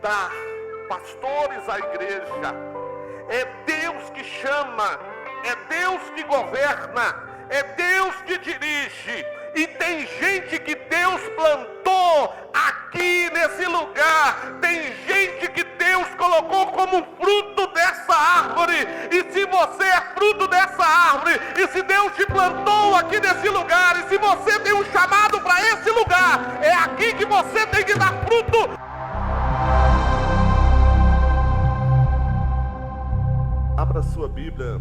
dar pastores à igreja. É Deus que chama, é Deus que governa, é Deus que dirige. E tem gente que Deus plantou aqui nesse lugar. Tem gente que Deus colocou como fruto dessa árvore. E se você é fruto dessa árvore, e se Deus te plantou aqui nesse lugar, e se você tem um chamado para esse lugar, é aqui que você tem que dar fruto. Abra sua Bíblia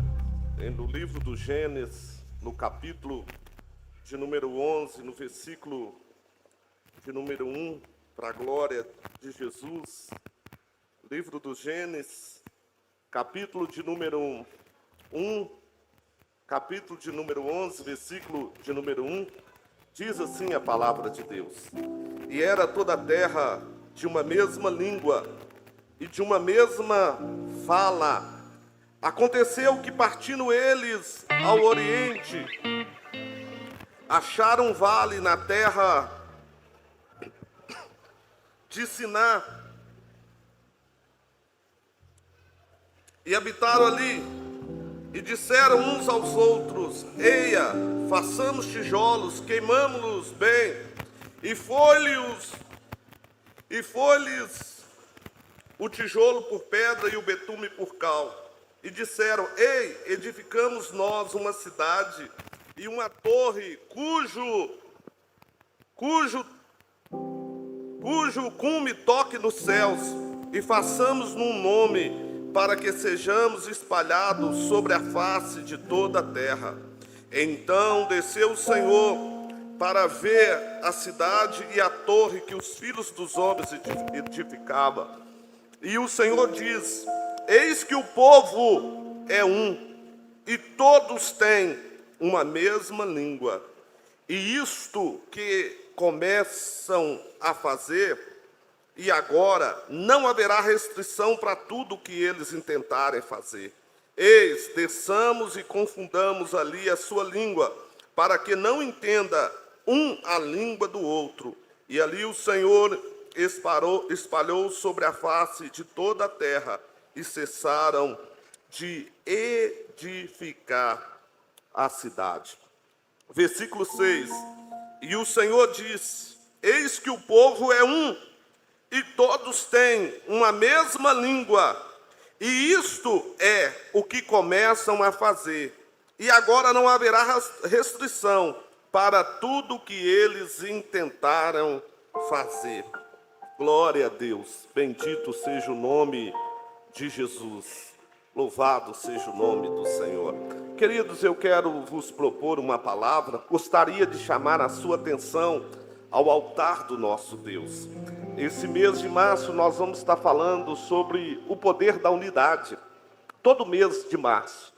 no livro do Gênesis, no capítulo de número 11, no versículo de número 1, para a glória de Jesus. Livro do Gênesis, capítulo de número 1, capítulo de número 11, versículo de número 1, diz assim a palavra de Deus: E era toda a terra de uma mesma língua e de uma mesma fala. Aconteceu que, partindo eles ao oriente, acharam um vale na terra de Siná e habitaram ali, e disseram uns aos outros: Eia, façamos tijolos, queimamo-los bem. E foi-lhes o tijolo por pedra e o betume por cal. E disseram: Ei, edificamos nós uma cidade e uma torre cujo cume toque nos céus, e façamos num nome, para que sejamos espalhados sobre a face de toda a terra. Então desceu o Senhor para ver a cidade e a torre que os filhos dos homens edificavam. E o Senhor diz: Eis que o povo é um, e todos têm uma mesma língua. E isto que começam a fazer, e agora não haverá restrição para tudo o que eles intentarem fazer. Eis, desçamos e confundamos ali a sua língua, para que não entenda um a língua do outro. E ali o Senhor espalhou sobre a face de toda a terra, e cessaram de edificar a cidade. Versículo 6. E o Senhor disse: Eis que o povo é um, e todos têm uma mesma língua, e isto é o que começam a fazer. E agora não haverá restrição para tudo o que eles intentaram fazer. Glória a Deus, bendito seja o nome de Jesus, louvado seja o nome do Senhor. Queridos, eu quero vos propor uma palavra. Gostaria de chamar a sua atenção ao altar do nosso Deus. Esse mês de março nós vamos estar falando sobre o poder da unidade, todo mês de março.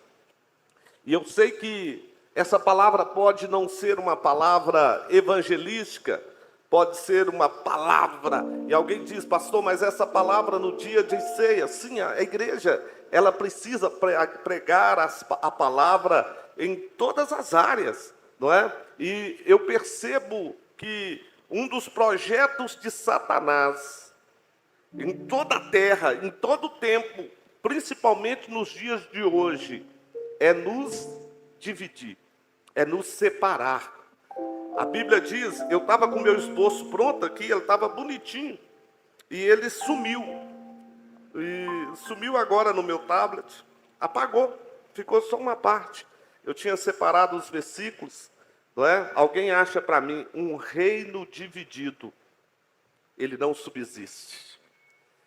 E eu sei que essa palavra pode não ser uma palavra evangelística, pode ser uma palavra, e alguém diz: pastor, mas essa palavra no dia de ceia. Sim, a igreja, ela precisa pregar a palavra em todas as áreas, não é? E eu percebo que um dos projetos de Satanás, em toda a terra, em todo o tempo, principalmente nos dias de hoje, é nos dividir, é nos separar. A Bíblia diz, eu estava com meu esboço pronto aqui, ele estava bonitinho, e ele sumiu. E sumiu agora no meu tablet, apagou, ficou só uma parte. Eu tinha separado os versículos, não é? Alguém acha para mim: um reino dividido, ele não subsiste.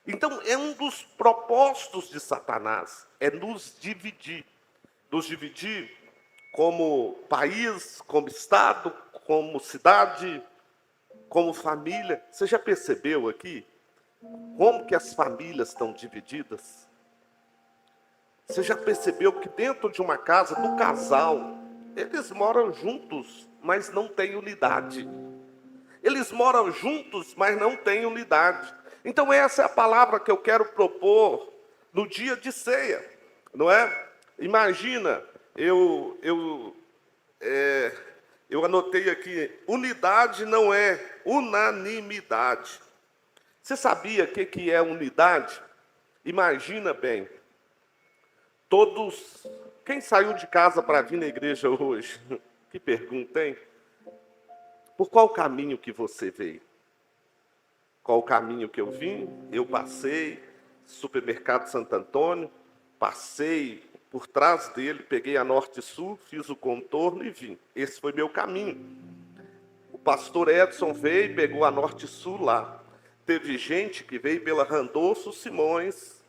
Então, é um dos propósitos de Satanás, é nos dividir como país, como estado, como cidade, como família. Você já percebeu aqui como que as famílias estão divididas? Você já percebeu que dentro de uma casa, do casal, eles moram juntos, mas não têm unidade. Eles moram juntos, mas não têm unidade. Então essa é a palavra que eu quero propor no dia de ceia, não é? Imagina, eu anotei aqui: unidade não é unanimidade. Você sabia o que é unidade? Imagina bem, todos... Quem saiu de casa para vir na igreja hoje? Que pergunta, hein? Por qual caminho que você veio? Qual o caminho que eu vim? Eu passei, supermercado Santo Antônio, passei por trás dele, peguei a Norte e Sul, fiz o contorno e vim. Esse foi meu caminho. O pastor Edson veio, pegou a Norte e Sul lá. Teve gente que veio pela Randolfo Simões,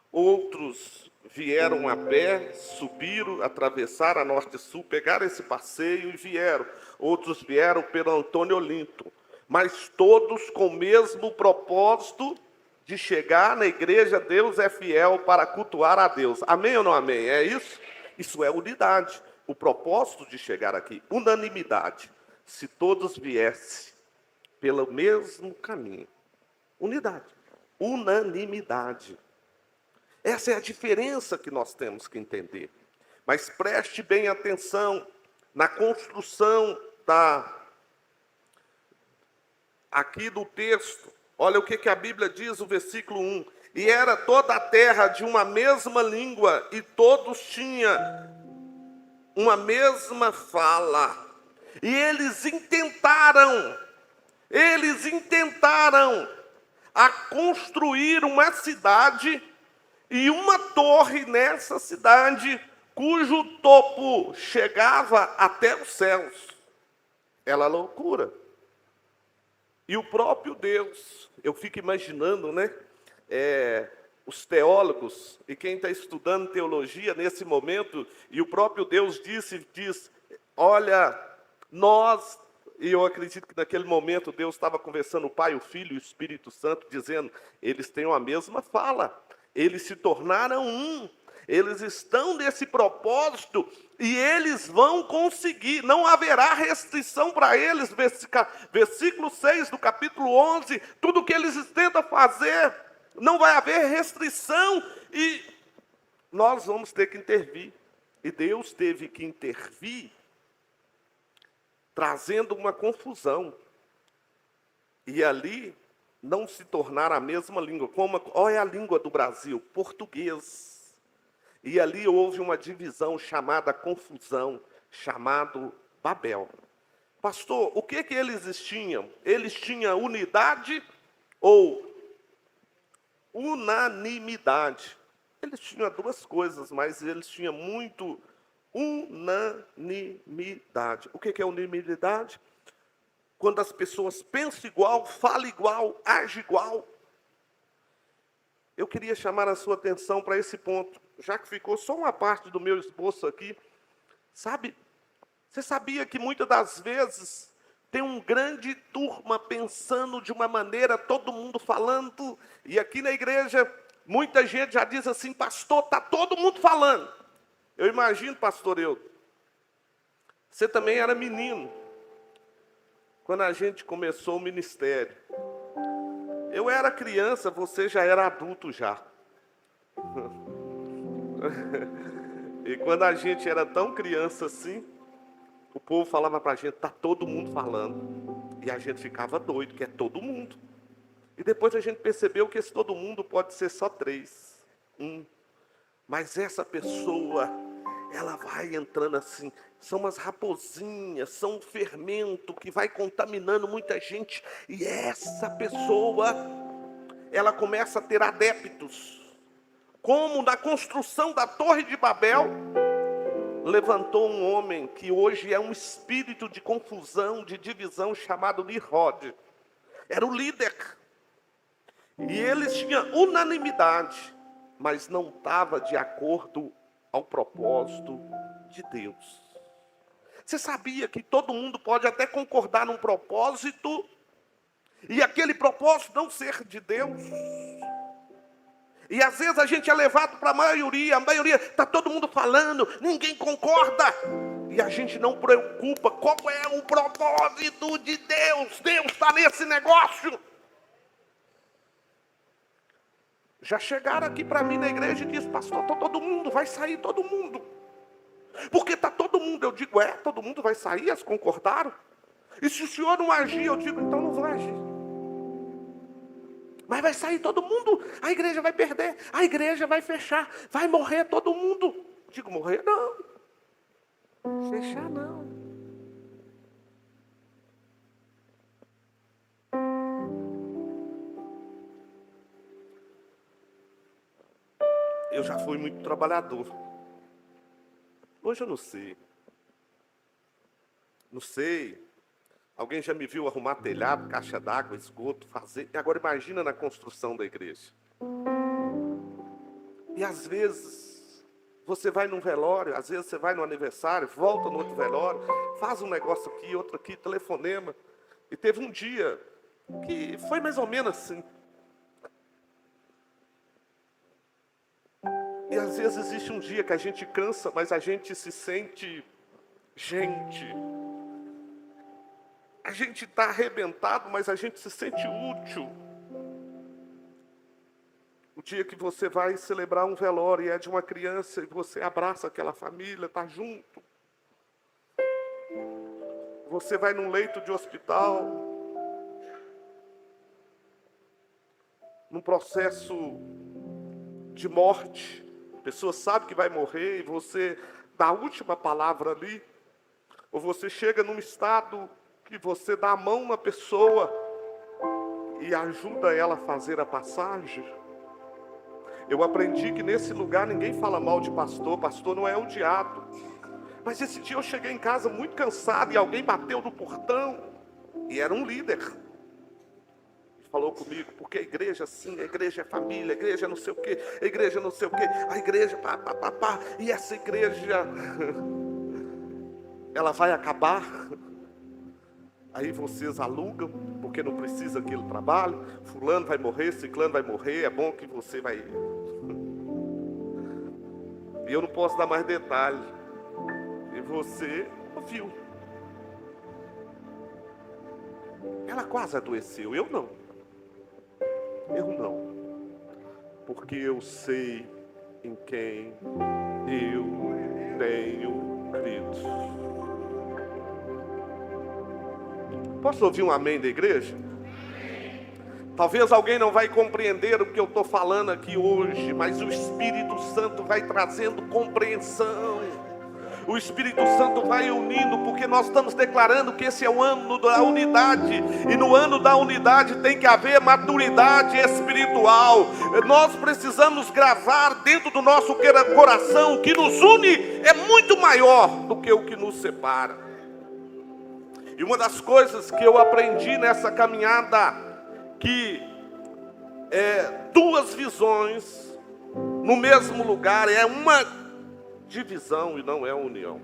outros vieram a pé, subiram, atravessaram a Norte e Sul, pegaram esse passeio e vieram. Outros vieram pelo Antônio Olinto, mas todos com o mesmo propósito de chegar na igreja Deus é Fiel para cultuar a Deus. Amém ou não amém? É isso? Isso é unidade. O propósito de chegar aqui, unanimidade. Se todos viessem pelo mesmo caminho. Unidade. Unanimidade. Essa é a diferença que nós temos que entender. Mas preste bem atenção na construção aqui do texto. Olha o que a Bíblia diz, o versículo 1. E era toda a terra de uma mesma língua, e todos tinham uma mesma fala. E eles intentaram a construir uma cidade e uma torre nessa cidade, cujo topo chegava até os céus. Era loucura. E o próprio Deus, eu fico imaginando, né? Os teólogos e quem está estudando teologia nesse momento, e o próprio Deus diz, olha, e eu acredito que naquele momento Deus estava conversando, o Pai, o Filho e o Espírito Santo, dizendo, eles têm a mesma fala. Eles se tornaram um, eles estão nesse propósito e eles vão conseguir, não haverá restrição para eles. Versículo 6 do capítulo 11, tudo que eles tentam fazer, não vai haver restrição e nós vamos ter que intervir. E Deus teve que intervir, trazendo uma confusão. E ali não se tornar a mesma língua. Olha a língua do Brasil, português. E ali houve uma divisão chamada confusão, chamado Babel. Pastor, o que eles tinham? Eles tinham unidade ou unanimidade? Eles tinham duas coisas, mas eles tinham muito unanimidade. O que é unanimidade? Quando as pessoas pensam igual, falam igual, agem igual. Eu queria chamar a sua atenção para esse ponto, já que ficou só uma parte do meu esboço aqui. Sabe, você sabia que muitas das vezes tem um grande turma pensando de uma maneira, todo mundo falando, e aqui na igreja muita gente já diz assim, pastor, está todo mundo falando. Eu imagino, pastor Eudo, você também era menino quando a gente começou o ministério. Eu era criança, você já era adulto já. E quando a gente era tão criança assim, o povo falava pra gente, tá todo mundo falando. E a gente ficava doido, que é todo mundo. E depois a gente percebeu que esse todo mundo pode ser só 3, 1. Mas essa pessoa, ela vai entrando assim, são umas raposinhas, são um fermento que vai contaminando muita gente. E essa pessoa, ela começa a ter adeptos. Como na construção da Torre de Babel, levantou um homem que hoje é um espírito de confusão, de divisão, chamado Nimrod. Era o líder. E eles tinham unanimidade, mas não estava de acordo ao propósito de Deus. Você sabia que todo mundo pode até concordar num propósito, e aquele propósito não ser de Deus? E às vezes a gente é levado para a maioria está todo mundo falando, ninguém concorda. E a gente não preocupa qual é o propósito de Deus. Deus está nesse negócio. Já chegaram aqui para mim na igreja e disse, pastor, está todo mundo, vai sair todo mundo. Porque está todo mundo. Eu digo, todo mundo vai sair, eles concordaram. E se o senhor não agir, eu digo, então não vai agir. Mas vai sair todo mundo, a igreja vai perder, a igreja vai fechar, vai morrer todo mundo. Digo, morrer não, fechar não. Eu já fui muito trabalhador. Hoje eu não sei. Não sei. Alguém já me viu arrumar telhado, caixa d'água, esgoto, fazer. E agora imagina na construção da igreja. E às vezes você vai num velório, às vezes você vai no aniversário, volta no outro velório, faz um negócio aqui, outro aqui, telefonema. E teve um dia que foi mais ou menos assim. E às vezes existe um dia que a gente cansa, mas a gente se sente gente. A gente está arrebentado, mas a gente se sente útil. O dia que você vai celebrar um velório e é de uma criança e você abraça aquela família, está junto. Você vai num leito de hospital, num processo de morte. A pessoa sabe que vai morrer e você dá a última palavra ali. Ou você chega num estado que você dá a mão na pessoa e ajuda ela a fazer a passagem. Eu aprendi que nesse lugar ninguém fala mal de pastor, pastor não é odiado. Mas esse dia eu cheguei em casa muito cansado e alguém bateu no portão. E era um líder. Falou comigo, porque a igreja assim, a igreja é família, a igreja não sei o quê, a igreja não sei o quê, a igreja pá. E essa igreja, ela vai acabar. Aí vocês alugam, porque não precisa aquele trabalho. Fulano vai morrer, ciclano vai morrer, é bom que você vai... E eu não posso dar mais detalhes. E você ouviu. Ela quase adoeceu, eu não. Eu não. Porque eu sei em quem eu tenho crido. Posso ouvir um amém da igreja? Talvez alguém não vai compreender o que eu estou falando aqui hoje, mas o Espírito Santo vai trazendo compreensão. O Espírito Santo vai unindo, porque nós estamos declarando que esse é o ano da unidade. E no ano da unidade tem que haver maturidade espiritual. Nós precisamos gravar dentro do nosso coração: o que nos une é muito maior do que o que nos separa. E uma das coisas que eu aprendi nessa caminhada, que duas visões no mesmo lugar é uma divisão e não é união.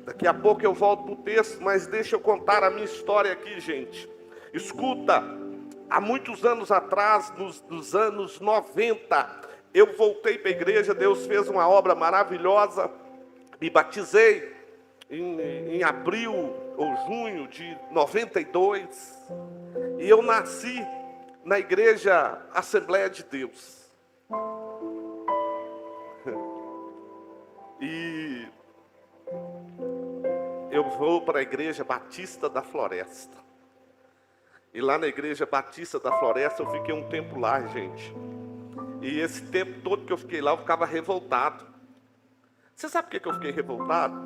Daqui a pouco eu volto para o texto, mas deixa eu contar a minha história aqui, gente. Escuta, há muitos anos atrás, nos anos 90, eu voltei para a igreja, Deus fez uma obra maravilhosa, me batizei em abril ou junho de 92, e eu nasci na igreja Assembleia de Deus. E eu vou para a igreja Batista da Floresta. E lá na igreja Batista da Floresta eu fiquei um tempo lá, gente. E esse tempo todo que eu fiquei lá, eu ficava revoltado. Você sabe por que eu fiquei revoltado?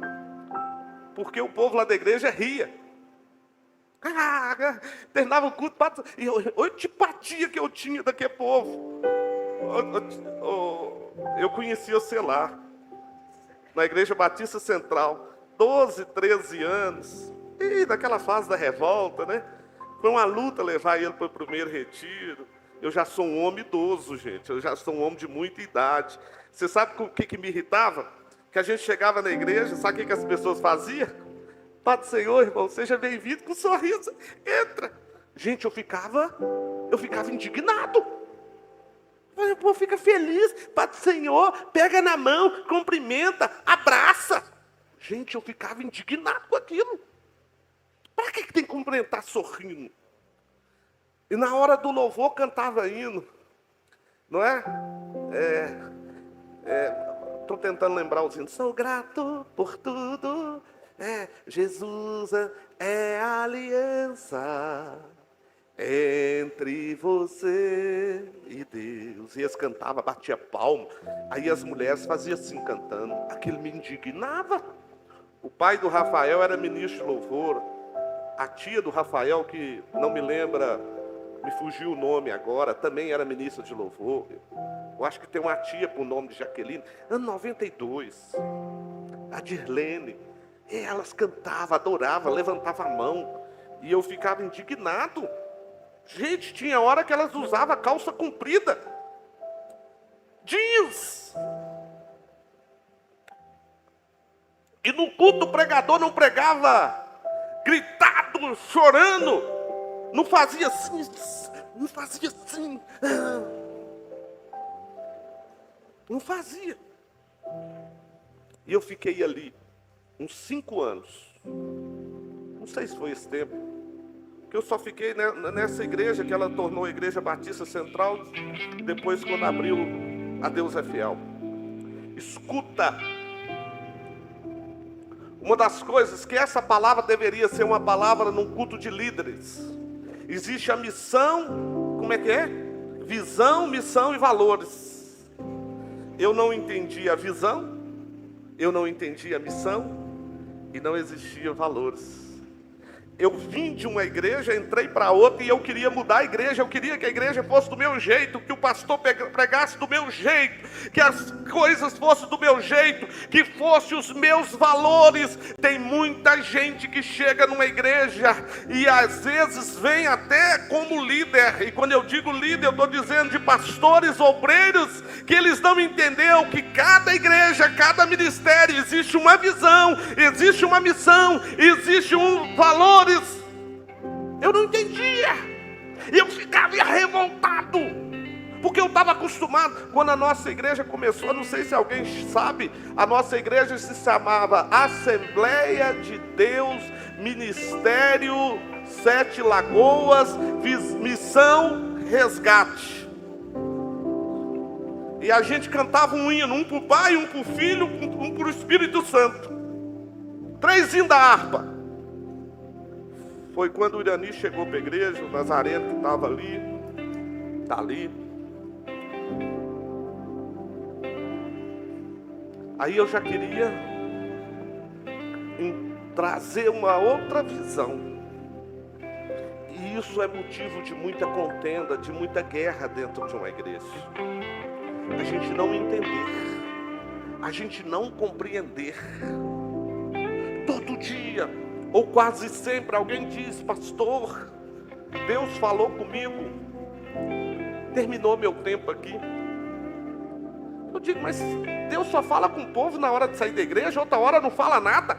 Porque o povo lá da igreja ria. Terminava o culto, e olha a antipatia que eu tinha daquele povo. Eu conhecia você lá, na igreja Batista Central, 12, 13 anos. E daquela fase da revolta, né? Foi uma luta levar ele para o primeiro retiro. Eu já sou um homem idoso, gente. Eu já sou um homem de muita idade. Você sabe o que me irritava? Que a gente chegava na igreja, sabe o que as pessoas faziam? Pai do Senhor, irmão, seja bem-vindo, com um sorriso. Entra. Gente, eu ficava indignado. O povo fica feliz. Pai do Senhor, pega na mão, cumprimenta, abraça. Gente, eu ficava indignado com aquilo. Para que tem que cumprimentar sorrindo? E na hora do louvor cantava hino. Não é? Estou tentando lembrar os hinos. Sou grato por tudo. Jesus é a aliança Entre você e Deus. E eles cantavam, batia palma. Aí as mulheres faziam assim cantando. Aquilo me indignava. O pai do Rafael era ministro de louvor. A tia do Rafael, que não me lembra, me fugiu o nome agora, também era ministra de louvor. Eu acho que tem uma tia com o nome de Jaqueline. Ano 92. A Dirlene. E elas cantavam, adoravam, levantavam a mão. E eu ficava indignado. Gente, tinha hora que elas usavam calça comprida. Jeans. E no culto o pregador não pregava gritado, chorando. Não fazia assim, não fazia assim. Não fazia. E eu fiquei ali uns 5 anos. Não sei se foi esse tempo. Que eu só fiquei nessa igreja que ela tornou a Igreja Batista Central, depois quando abriu a Deus é Fiel. Escuta, uma das coisas que essa palavra deveria ser uma palavra num culto de líderes. Existe a missão, como é que é? Visão, missão e valores. Eu não entendi a visão, eu não entendi a missão e não existia valores. Eu vim de uma igreja, entrei para outra e eu queria mudar a igreja. Eu queria que a igreja fosse do meu jeito, que o pastor pregasse do meu jeito, que as coisas fossem do meu jeito, que fossem os meus valores. Tem muita gente que chega numa igreja e às vezes vem até como líder. E quando eu digo líder, eu estou dizendo de pastores, obreiros, que eles não entenderam que cada igreja, cada ministério, existe uma visão, existe uma missão, existe um valor. Eu não entendia. E eu ficava revoltado. Porque eu estava acostumado. Quando a nossa igreja começou, não sei se alguém sabe, a nossa igreja se chamava Assembleia de Deus, Ministério Sete Lagoas, Missão Resgate. E a gente cantava um hino, um para o Pai, um para o Filho, um para o Espírito Santo. 3 hinos da harpa. Foi quando o Irani chegou para a igreja, o Nazareno que estava ali, está ali. Aí eu já queria trazer uma outra visão. E isso é motivo de muita contenda, de muita guerra dentro de uma igreja. A gente não entender, a gente não compreender. Todo dia, ou quase sempre, alguém diz: pastor, Deus falou comigo, terminou meu tempo aqui. Eu digo: mas Deus só fala com o povo na hora de sair da igreja, outra hora não fala nada.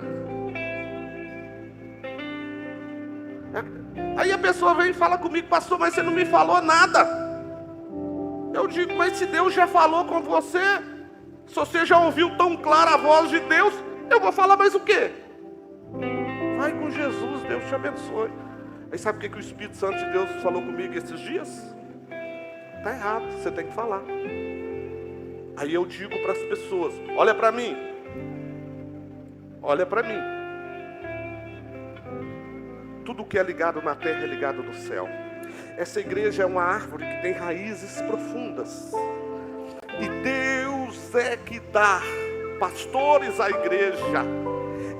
Aí a pessoa vem e fala comigo: pastor, mas você não me falou nada. Eu digo: mas se Deus já falou com você, se você já ouviu tão clara a voz de Deus, eu vou falar mais o quê? Vai com Jesus, Deus te abençoe. Aí sabe o que o Espírito Santo de Deus falou comigo esses dias? Está errado, você tem que falar. Aí eu digo para as pessoas: olha para mim. Olha para mim. Tudo que é ligado na terra é ligado no céu. Essa igreja é uma árvore que tem raízes profundas. E Deus é que dá pastores à igreja.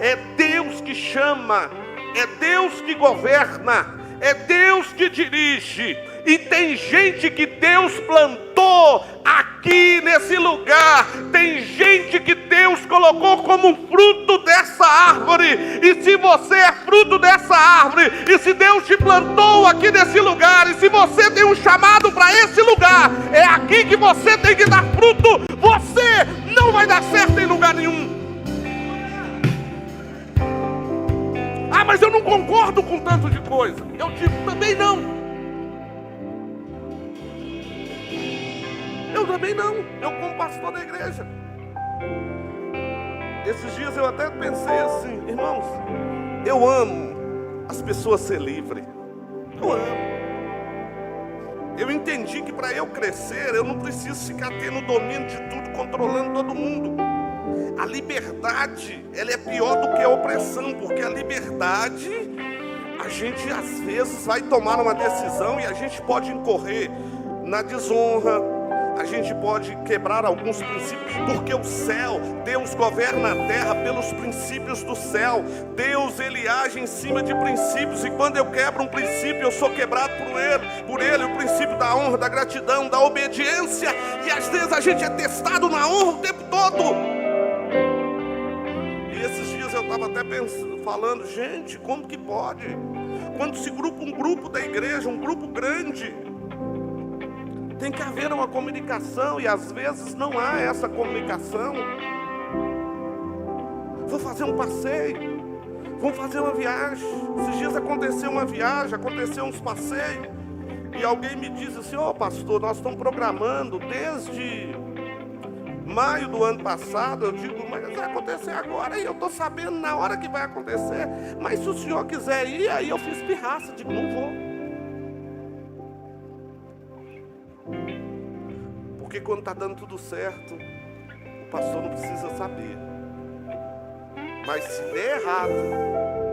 É Deus que chama, é Deus que governa, é Deus que dirige. E tem gente que Deus plantou aqui nesse lugar. Tem gente que Deus colocou como fruto dessa árvore. E se você é fruto dessa árvore, e se Deus te plantou aqui nesse lugar, e se você tem um chamado para esse lugar, é aqui que você tem que dar fruto. Você não vai dar certo em lugar nenhum. Ah, mas eu não concordo com tanto de coisa. Eu digo: também não. Eu também não. Eu como pastor da igreja. Esses dias eu até pensei assim: irmãos, eu amo as pessoas ser livres. Eu amo. Eu entendi que para eu crescer, eu não preciso ficar tendo domínio de tudo, controlando todo mundo. A liberdade, ela é pior do que a opressão, porque a liberdade, a a gente às vezes vai tomar uma decisão e a gente pode incorrer na desonra, a gente pode quebrar alguns princípios, porque o céu, Deus governa a terra pelos princípios do céu. Deus, Ele age em cima de princípios, e quando eu quebro um princípio, eu sou quebrado por Ele, o princípio da honra, da gratidão, da obediência, e às vezes a gente é testado na honra o tempo todo. E esses dias eu estava até pensando, falando, gente, como que pode? Quando se grupa um grupo da igreja, um grupo grande, tem que haver uma comunicação, e às vezes não há essa comunicação. Vou fazer um passeio, vamos fazer uma viagem. Esses dias aconteceu uma viagem, aconteceu uns passeios, e alguém me disse assim: ô pastor, nós estamos programando desde maio do ano passado. Eu digo, mas vai acontecer agora, e eu estou sabendo na hora que vai acontecer, mas se o senhor quiser ir, aí eu fiz pirraça, digo, não vou. Porque quando está dando tudo certo, o pastor não precisa saber. Mas se der errado,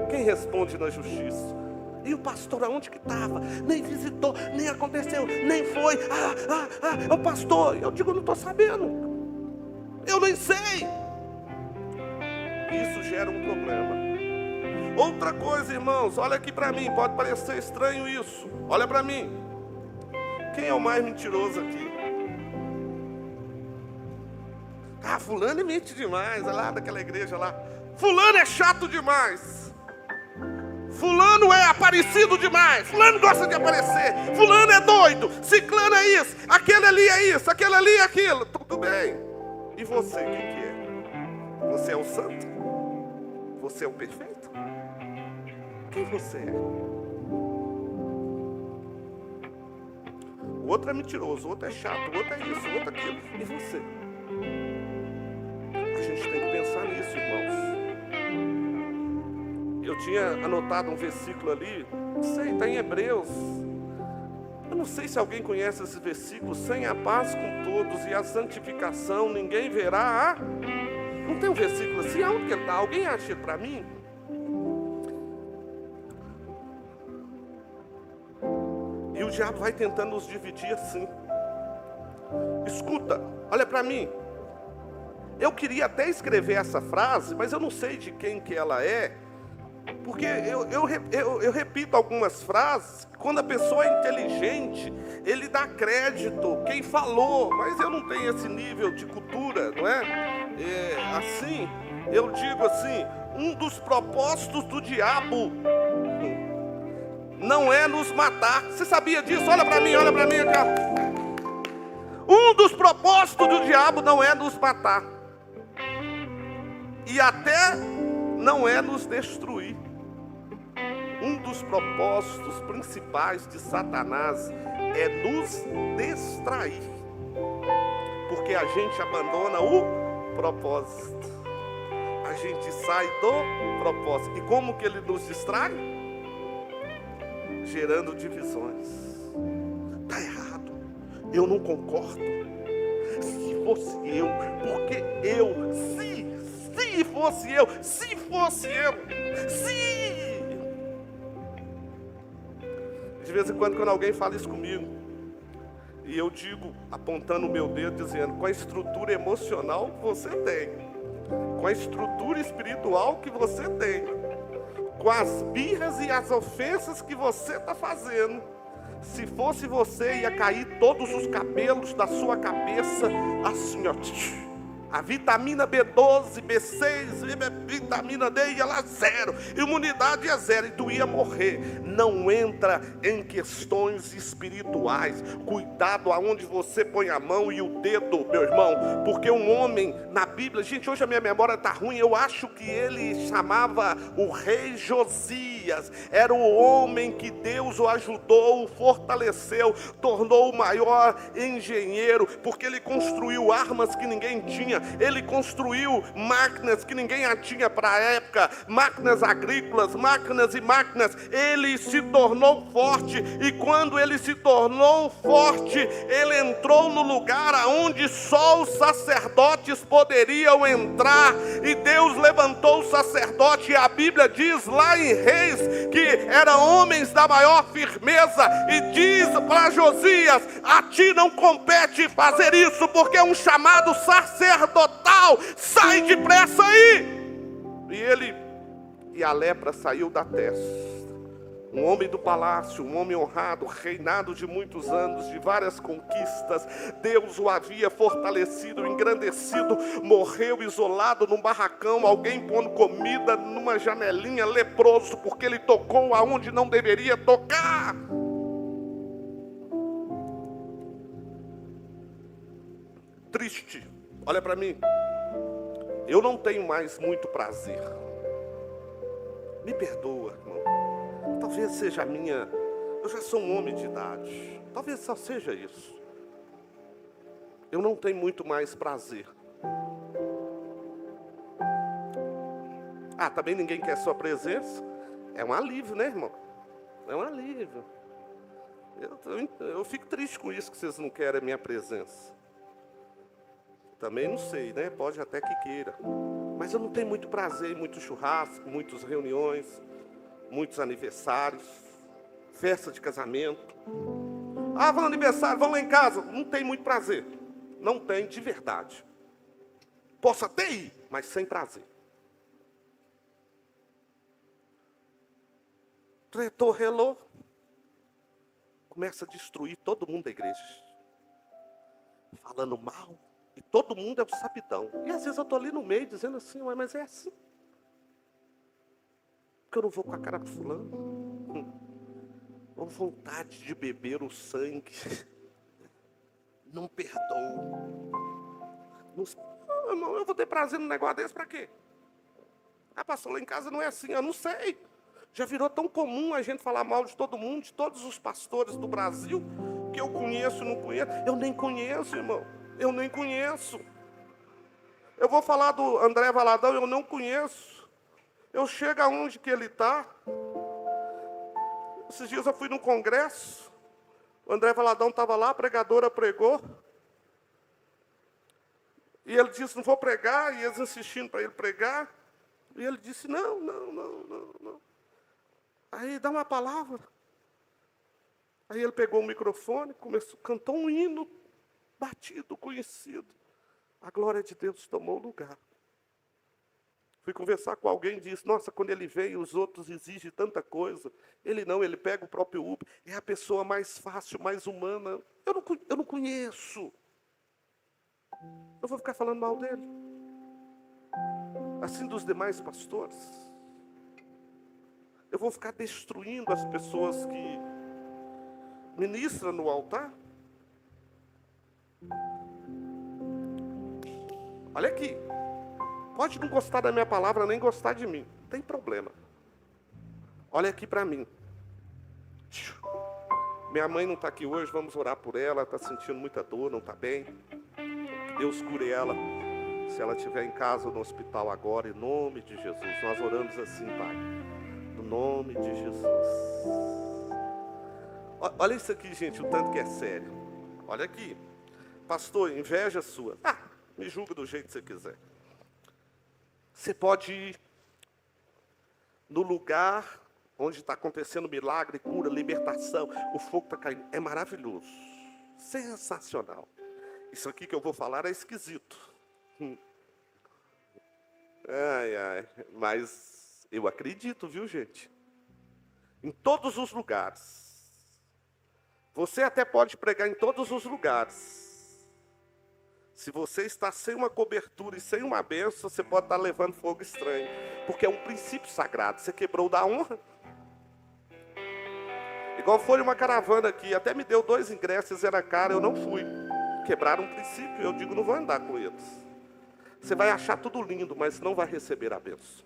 quem responde na justiça? E o pastor aonde que estava? Nem visitou, nem aconteceu, nem foi. O pastor, eu digo, não estou sabendo. Eu nem sei. Isso gera um problema. Outra coisa, irmãos, olha aqui para mim, pode parecer estranho isso. Olha para mim. Quem é o mais mentiroso aqui? Fulano mente demais, é lá daquela igreja lá. Fulano é chato demais. Fulano é aparecido demais. Fulano gosta de aparecer. Fulano é doido. Ciclano é isso. Aquele ali é isso. Aquele ali é aquilo. Tudo bem. E você, quem que é? Você é o santo? Você é o perfeito? Quem você é? O outro é mentiroso, o outro é chato, o outro é isso, o outro é aquilo. E você? A gente tem que pensar nisso, irmãos. Eu tinha anotado um versículo ali, não sei, está em Hebreus. Eu não sei se alguém conhece esse versículo. Sem a paz com todos e a santificação, ninguém verá. Não tem um versículo assim? Aonde que ele está? Alguém acha ele para mim? E o diabo vai tentando nos dividir assim. Escuta, olha para mim. Eu queria até escrever essa frase, mas eu não sei de quem que ela é, porque eu repito algumas frases. Quando a pessoa é inteligente, ele dá crédito, quem falou, mas eu não tenho esse nível de cultura, não é? Assim, eu digo assim, um dos propósitos do diabo não é nos matar. Você sabia disso? Olha para mim cá. Um dos propósitos do diabo não é nos matar. E até não é nos destruir. Um dos propósitos principais de Satanás é nos distrair. Porque a gente abandona o propósito. A gente sai do propósito. E como que ele nos distrai? Gerando divisões. Está errado. Eu não concordo. Se fosse eu, porque eu, se fosse eu, De vez em quando alguém fala isso comigo, e eu digo, apontando o meu dedo, dizendo, com a estrutura emocional que você tem, com a estrutura espiritual que você tem, com as birras e as ofensas que você está fazendo, se fosse você, ia cair todos os cabelos da sua cabeça, assim, ó. A vitamina B12, B6, vitamina D ia lá zero, imunidade ia zero, e tu ia morrer. Não entra em questões espirituais. Cuidado aonde você põe a mão e o dedo, meu irmão, porque um homem na Bíblia, gente, hoje a minha memória está ruim, eu acho que ele chamava o rei Josias. Era o homem que Deus o ajudou, o fortaleceu, tornou o maior engenheiro, porque ele construiu armas que ninguém tinha. tinha. Ele construiu máquinas que ninguém tinha para a época, máquinas agrícolas, máquinas e máquinas. Ele se tornou forte, e quando ele se tornou forte, ele entrou no lugar aonde só os sacerdotes poderiam entrar, e Deus levantou o sacerdote, e a Bíblia diz lá em Reis que eram homens da maior firmeza, e diz para Josias: a ti não compete fazer isso, porque é um chamado sacerdotal, sai depressa aí. E a lepra saiu da testa. Um homem do palácio, um homem honrado, reinado de muitos anos, de várias conquistas. Deus o havia fortalecido, engrandecido. Morreu isolado num barracão, alguém pondo comida numa janelinha, leproso, porque ele tocou aonde não deveria tocar. Triste. Olha para mim. Eu não tenho mais muito prazer. Me perdoa, irmão. Talvez seja a minha... Eu já sou um homem de idade. Talvez só seja isso. Eu não tenho muito mais prazer. Também ninguém quer sua presença. É um alívio, né, irmão? É um alívio. Eu fico triste com isso, que vocês não querem a minha presença. Também não sei, né? Pode até que queira. Mas eu não tenho muito prazer em muito churrasco, muitas reuniões, muitos aniversários, festa de casamento. Vão no aniversário, vão lá em casa. Não tem muito prazer. Não tem de verdade. Posso até ir, mas sem prazer. Tretou, relou. Começa a destruir todo mundo da igreja. Falando mal. E todo mundo é o sabidão. E às vezes eu estou ali no meio dizendo assim: ué, mas é assim. Porque eu não vou com a cara do fulano. Ou vontade de beber o sangue. Não perdoo. Irmão, eu vou ter prazer num negócio desse para quê? Pastor, lá em casa não é assim. Eu não sei. Já virou tão comum a gente falar mal de todo mundo, de todos os pastores do Brasil, que eu conheço, não conheço. Eu nem conheço, irmão. Eu nem conheço. Eu vou falar do André Valadão, eu não conheço. Eu chego aonde que ele está. Esses dias eu fui num congresso. O André Valadão estava lá, a pregadora pregou. E ele disse: não vou pregar. E eles insistindo para ele pregar. E ele disse: não. Aí dá uma palavra. Aí ele pegou o microfone, cantou um hino batido, conhecido. A glória de Deus tomou lugar. Fui conversar com alguém e disse: nossa, quando ele vem, os outros exigem tanta coisa. Ele pega o próprio Uber. É a pessoa mais fácil, mais humana. Eu não conheço. Eu vou ficar falando mal dele. Assim dos demais pastores. Eu vou ficar destruindo as pessoas que ministram no altar. Olha aqui. Pode não gostar da minha palavra, nem gostar de mim. Não tem problema. Olha aqui para mim. Minha mãe não está aqui hoje, vamos orar por ela. Está sentindo muita dor, não está bem. Deus cure ela. Se ela estiver em casa ou no hospital agora, em nome de Jesus. Nós oramos assim, Pai. No nome de Jesus. Olha isso aqui, gente, o tanto que é sério. Olha aqui. Pastor, inveja sua. Me julga do jeito que você quiser. Você pode ir no lugar onde está acontecendo milagre, cura, libertação. O fogo está caindo. É maravilhoso. Sensacional. Isso aqui que eu vou falar é esquisito. Mas eu acredito, viu, gente? Em todos os lugares. Você até pode pregar em todos os lugares. Se você está sem uma cobertura e sem uma bênção, você pode estar levando fogo estranho. Porque é um princípio sagrado. Você quebrou da honra. Igual foi uma caravana aqui. Até me deu 2 ingressos, era caro, eu não fui. Quebraram um princípio. Eu digo, não vou andar com eles. Você vai achar tudo lindo, mas não vai receber a bênção.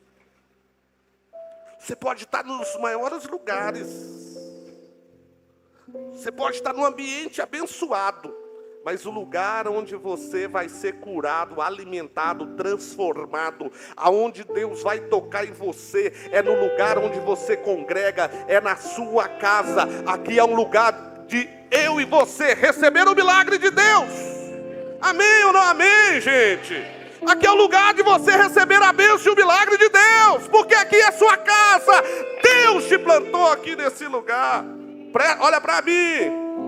Você pode estar nos maiores lugares. Você pode estar num ambiente abençoado. Mas o lugar onde você vai ser curado, alimentado, transformado, aonde Deus vai tocar em você, é no lugar onde você congrega, é na sua casa. Aqui é um lugar de eu e você receber o milagre de Deus. Amém ou não amém, gente? Aqui é o lugar de você receber a bênção e o milagre de Deus, porque aqui é sua casa. Deus te plantou aqui nesse lugar. Olha para mim,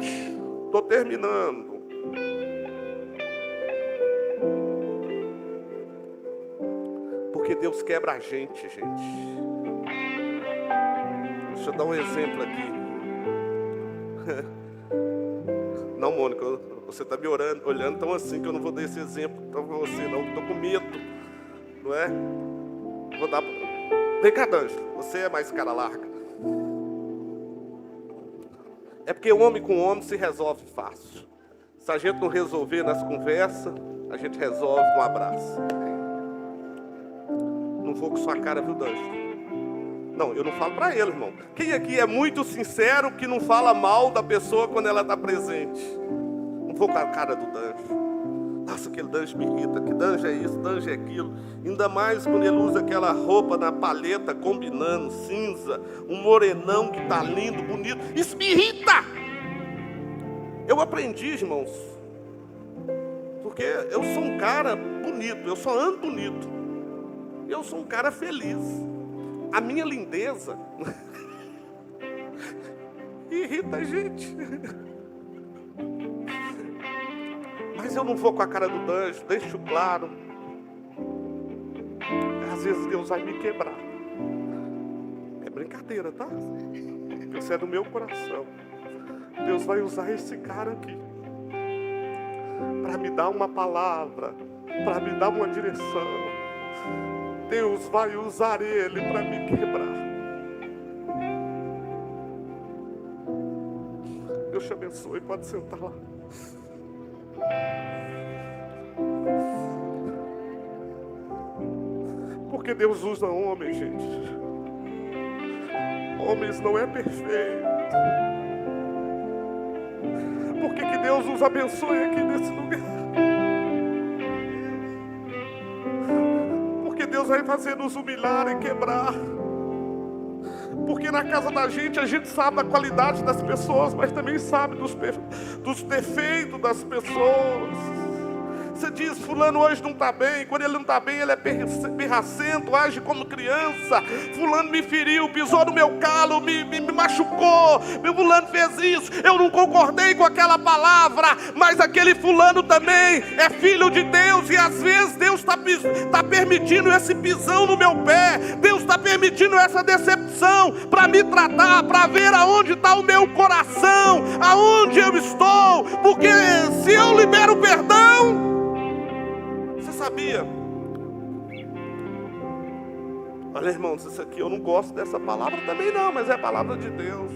estou terminando. Porque Deus quebra a gente. Deixa eu dar um exemplo aqui. Não, Mônica, você está me olhando tão assim que eu não vou dar esse exemplo para você, não. Estou com medo, não é? Vou dar. Vem cá, D'Angelo, você é mais cara larga. É porque homem com homem se resolve fácil. Se a gente não resolver nas conversas, a gente resolve com um abraço. Não vou com sua cara, viu, D'Angelo? Não, eu não falo para ele, irmão. Quem aqui é muito sincero que não fala mal da pessoa quando ela está presente? Não vou com a cara do D'Angelo. Nossa, aquele D'Angelo me irrita. Que D'Angelo é isso, D'Angelo é aquilo. Ainda mais quando ele usa aquela roupa na paleta combinando, cinza. Um morenão que está lindo, bonito. Isso me irrita. Eu aprendi, irmãos. Porque eu sou um cara bonito. Eu só ando bonito. Eu sou um cara feliz. A minha lindeza irrita a gente. Mas eu não vou com a cara do D'Angelo, deixo claro. Às vezes Deus vai me quebrar. É brincadeira, tá? Isso é do meu coração. Deus vai usar esse cara aqui para me dar uma palavra, para me dar uma direção. Deus vai usar ele para me quebrar. Deus te abençoe, pode sentar lá. Porque Deus usa homens, gente. Homens não é perfeito. Por que Deus nos abençoe aqui nesse lugar? Deus vai fazer nos humilhar e quebrar. Porque na casa da gente a gente sabe da qualidade das pessoas, mas também sabe dos defeitos das pessoas. Você diz, fulano hoje não está bem. Quando ele não está bem, ele é pirracento, age como criança. Fulano me feriu, pisou no meu calo, me machucou. Meu fulano fez isso. Eu não concordei com aquela palavra, mas aquele fulano também é filho de Deus. E às vezes Deus está permitindo esse pisão no meu pé. Deus está permitindo essa decepção para me tratar, para ver aonde está o meu coração, aonde eu estou. Porque se eu libero perdão, sabia? Olha, irmãos, isso aqui eu não gosto dessa palavra também não, mas é a palavra de Deus.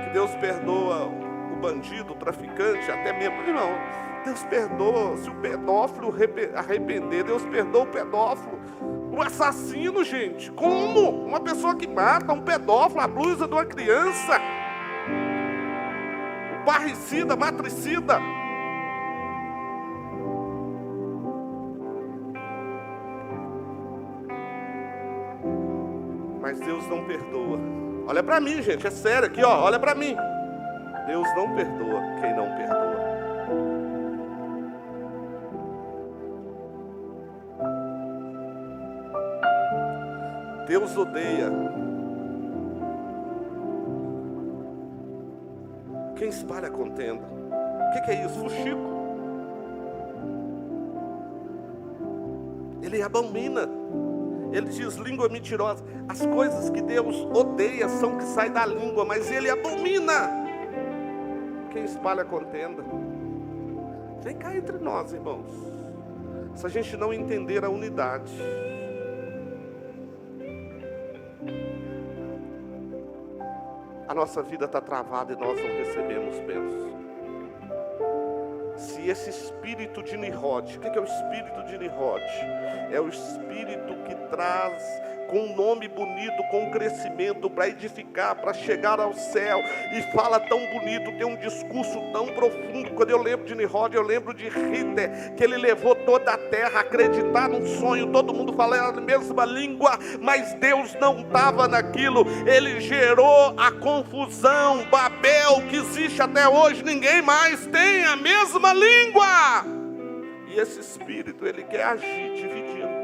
Que Deus perdoa o bandido, o traficante, até mesmo, irmão. Deus perdoa se o pedófilo arrepender. Deus perdoa o pedófilo, o assassino, gente. Como? Uma pessoa que mata, um pedófilo, a blusa de uma criança, o parricida, matricida. Mas Deus não perdoa. Olha para mim, gente, é sério aqui, ó, olha para mim. Deus não perdoa quem não perdoa. Deus odeia quem espalha contenda. O que é isso? Fuxico. Ele abomina. Ele diz língua mentirosa. As coisas que Deus odeia são que saem da língua, mas Ele abomina quem espalha contenda. Vem cá entre nós, irmãos. Se a gente não entender a unidade, a nossa vida está travada e nós não recebemos bênção. Se que esse espírito de Nimrod, o que é o espírito de Nimrod? É o espírito que traz com um nome bonito, com um crescimento para edificar, para chegar ao céu, e fala tão bonito, tem um discurso tão profundo. Quando eu lembro de Nimrod, eu lembro de Hitler, que ele levou toda a terra a acreditar num sonho, todo mundo falando a mesma língua, mas Deus não estava naquilo. Ele gerou a confusão, Babel, que existe até hoje, ninguém mais tem a mesma língua. E esse espírito, ele quer agir dividindo.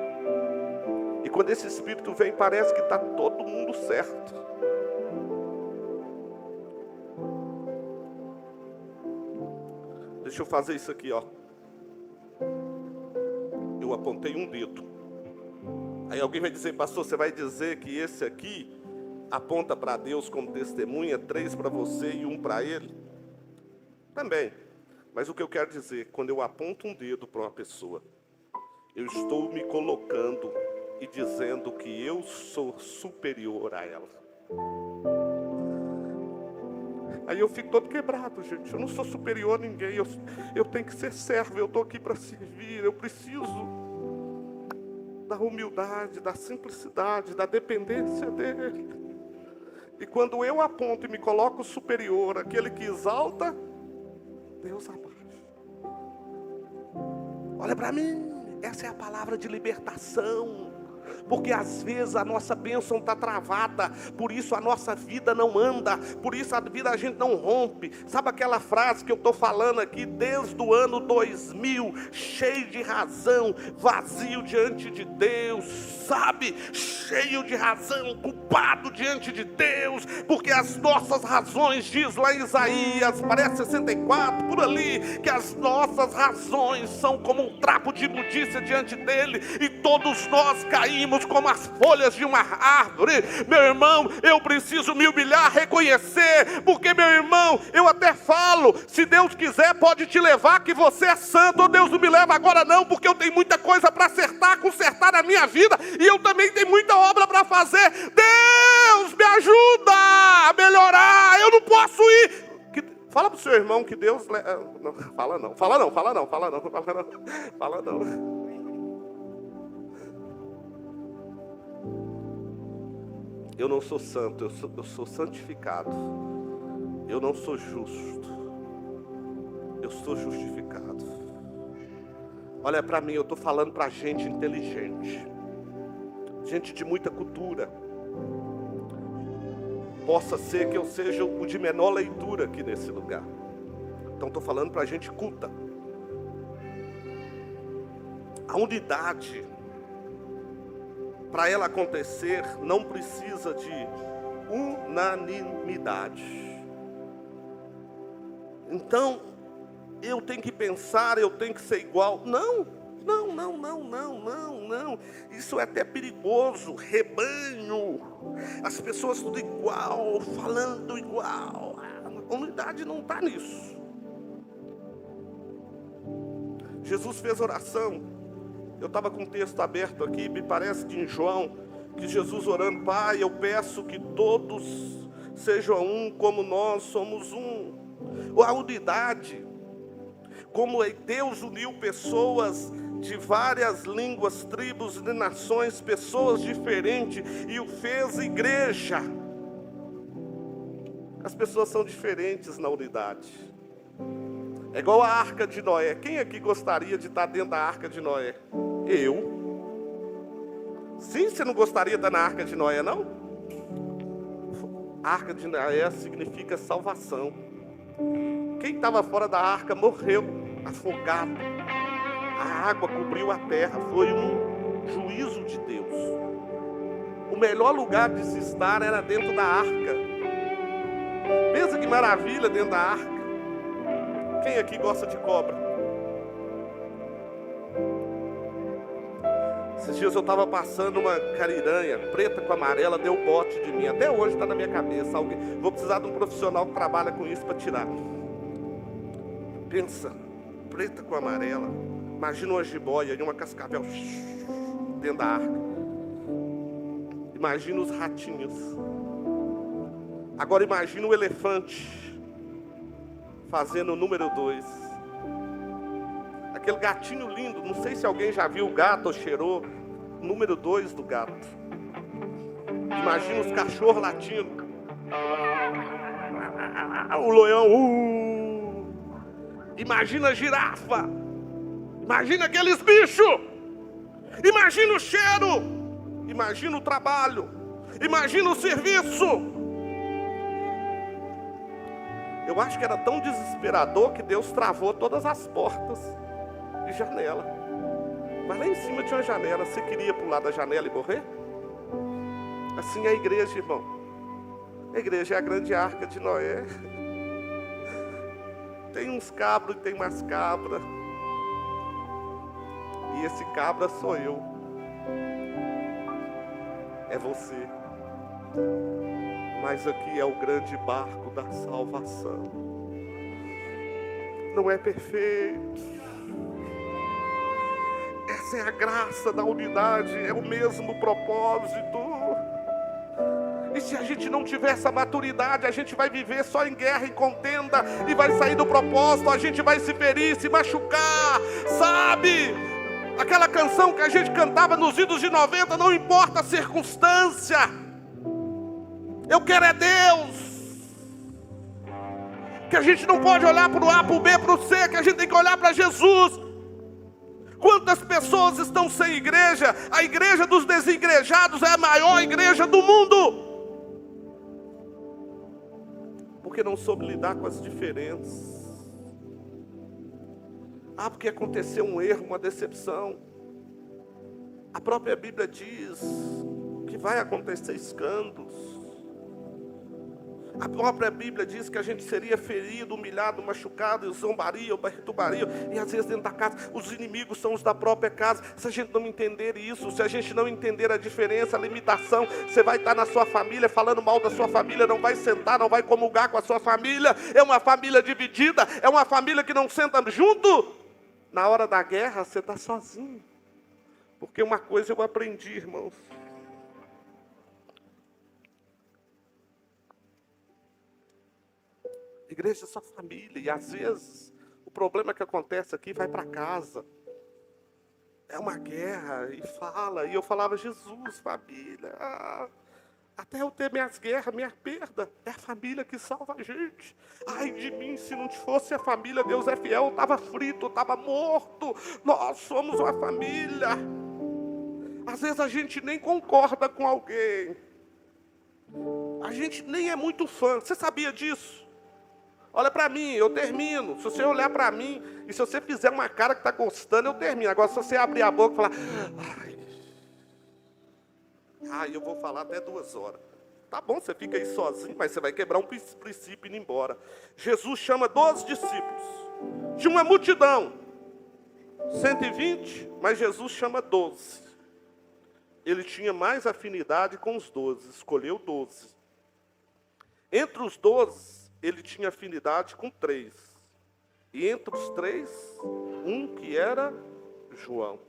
E quando esse espírito vem, parece que está todo mundo certo. Deixa eu fazer isso aqui, ó. Eu apontei um dedo. Aí alguém vai dizer, pastor, você vai dizer que esse aqui aponta para Deus como testemunha, 3 para você e 1 para ele? Também. Mas o que eu quero dizer, quando eu aponto um dedo para uma pessoa, eu estou me colocando e dizendo que eu sou superior a ela. Aí eu fico todo quebrado, gente. Eu não sou superior a ninguém. Eu tenho que ser servo. Eu estou aqui para servir. Eu preciso da humildade, da simplicidade, da dependência dele. E quando eu aponto e me coloco superior, aquele que exalta, Deus abaixa. Olha para mim. Essa é a palavra de libertação. Porque às vezes a nossa bênção está travada, por isso a nossa vida não anda, por isso a vida a gente não rompe. Sabe aquela frase que eu estou falando aqui desde o ano 2000, cheio de razão, vazio diante de Deus, sabe? Cheio de razão, culpado diante de Deus, porque as nossas razões, diz lá em Isaías, parece 64, por ali, que as nossas razões são como um trapo de imundícia diante dele, e todos nós caímos como as folhas de uma árvore. Meu irmão, eu preciso me humilhar, reconhecer, porque meu irmão, eu até falo, se Deus quiser pode te levar que você é santo, ou Deus não me leva agora não, porque eu tenho muita coisa para acertar, consertar na minha vida, e eu também tenho muita obra para fazer. Deus me ajuda a melhorar, eu não posso ir. Fala para o seu irmão que Deus... Não, fala não. Eu não sou santo, eu sou santificado. Eu não sou justo, eu sou justificado. Olha para mim, eu estou falando para gente inteligente, gente de muita cultura. Possa ser que eu seja o de menor leitura aqui nesse lugar. Então estou falando para gente culta. A unidade, para ela acontecer, não precisa de unanimidade. Então, eu tenho que pensar, eu tenho que ser igual. Não. Isso é até perigoso. Rebanho, as pessoas tudo igual, falando igual. A unidade não está nisso. Jesus fez oração. Eu estava com o texto aberto aqui, me parece que em João, que Jesus orando, Pai, eu peço que todos sejam um como nós somos um. A unidade, como Deus uniu pessoas de várias línguas, tribos e nações, pessoas diferentes, e o fez igreja. As pessoas são diferentes na unidade. É igual a Arca de Noé. Quem aqui gostaria de estar dentro da Arca de Noé? Eu. Sim, você não gostaria de estar na Arca de Noé, não? A Arca de Noé significa salvação. Quem estava fora da arca morreu afogado. A água cobriu a terra. Foi um juízo de Deus. O melhor lugar de se estar era dentro da arca. Pensa que maravilha dentro da arca. Quem aqui gosta de cobra? Esses dias eu estava passando uma cariranha preta com amarela, deu bote de mim. Até hoje está na minha cabeça. Vou precisar de um profissional que trabalha com isso para tirar. Pensa, preta com amarela. Imagina uma jiboia e uma cascavel dentro da arca. Imagina os ratinhos. Agora imagina o elefante fazendo o número 2. aquele gatinho lindo, não sei se alguém já viu o gato ou cheirou, número 2 do gato. Imagina os cachorros latindo. O leão. Imagina a girafa. Imagina aqueles bichos. Imagina o cheiro. Imagina o trabalho. Imagina o serviço. Eu acho que era tão desesperador que Deus travou todas as portas de janela. Mas lá em cima tinha uma janela. Você queria pular da janela e morrer? Assim é a igreja, irmão. A igreja é a grande arca de Noé. Tem uns cabros e tem mais cabra. E esse cabra sou eu. É você. Mas aqui é o grande barco da salvação. Não é perfeito. Essa é a graça da unidade. É o mesmo propósito. E se a gente não tiver essa maturidade, a gente vai viver só em guerra e contenda, e vai sair do propósito, a gente vai se ferir, se machucar, sabe? Aquela canção que a gente cantava nos idos de 90, não importa a circunstância, eu quero é Deus. Que a gente não pode olhar para o A, para o B, para o C, que a gente tem que olhar para Jesus. Quantas pessoas estão sem igreja? A igreja dos desigrejados é a maior igreja do mundo. Porque não soube lidar com as diferenças. Porque aconteceu um erro, uma decepção. A própria Bíblia diz que vai acontecer escândalos. A própria Bíblia diz que a gente seria ferido, humilhado, machucado, zombaria, perturbaria. E às vezes dentro da casa, os inimigos são os da própria casa. Se a gente não entender isso, se a gente não entender a diferença, a limitação, você vai estar na sua família falando mal da sua família, não vai sentar, não vai comungar com a sua família. É uma família dividida, é uma família que não senta junto. Na hora da guerra, você está sozinho. Porque uma coisa eu aprendi, irmãos. Igreja é sua família. E às vezes, o problema que acontece aqui vai para casa. É uma guerra. E fala. E eu falava, Jesus, família. Até eu ter minhas guerras, minha perda. É a família que salva a gente. Ai de mim, se não fosse a família, Deus é fiel. Eu estava frito, eu estava morto. Nós somos uma família. Às vezes a gente nem concorda com alguém. A gente nem é muito fã. Você sabia disso? Olha para mim, eu termino. Se você olhar para mim e se você fizer uma cara que está gostando, eu termino. Agora, se você abrir a boca e falar, eu vou falar até 2 horas. Tá bom, você fica aí sozinho, mas você vai quebrar um princípio e ir embora. Jesus chama 12 discípulos de uma multidão. 120, mas Jesus chama 12. Ele tinha mais afinidade com os 12, escolheu 12. Entre os 12, ele tinha afinidade com 3. E entre os 3, um que era João.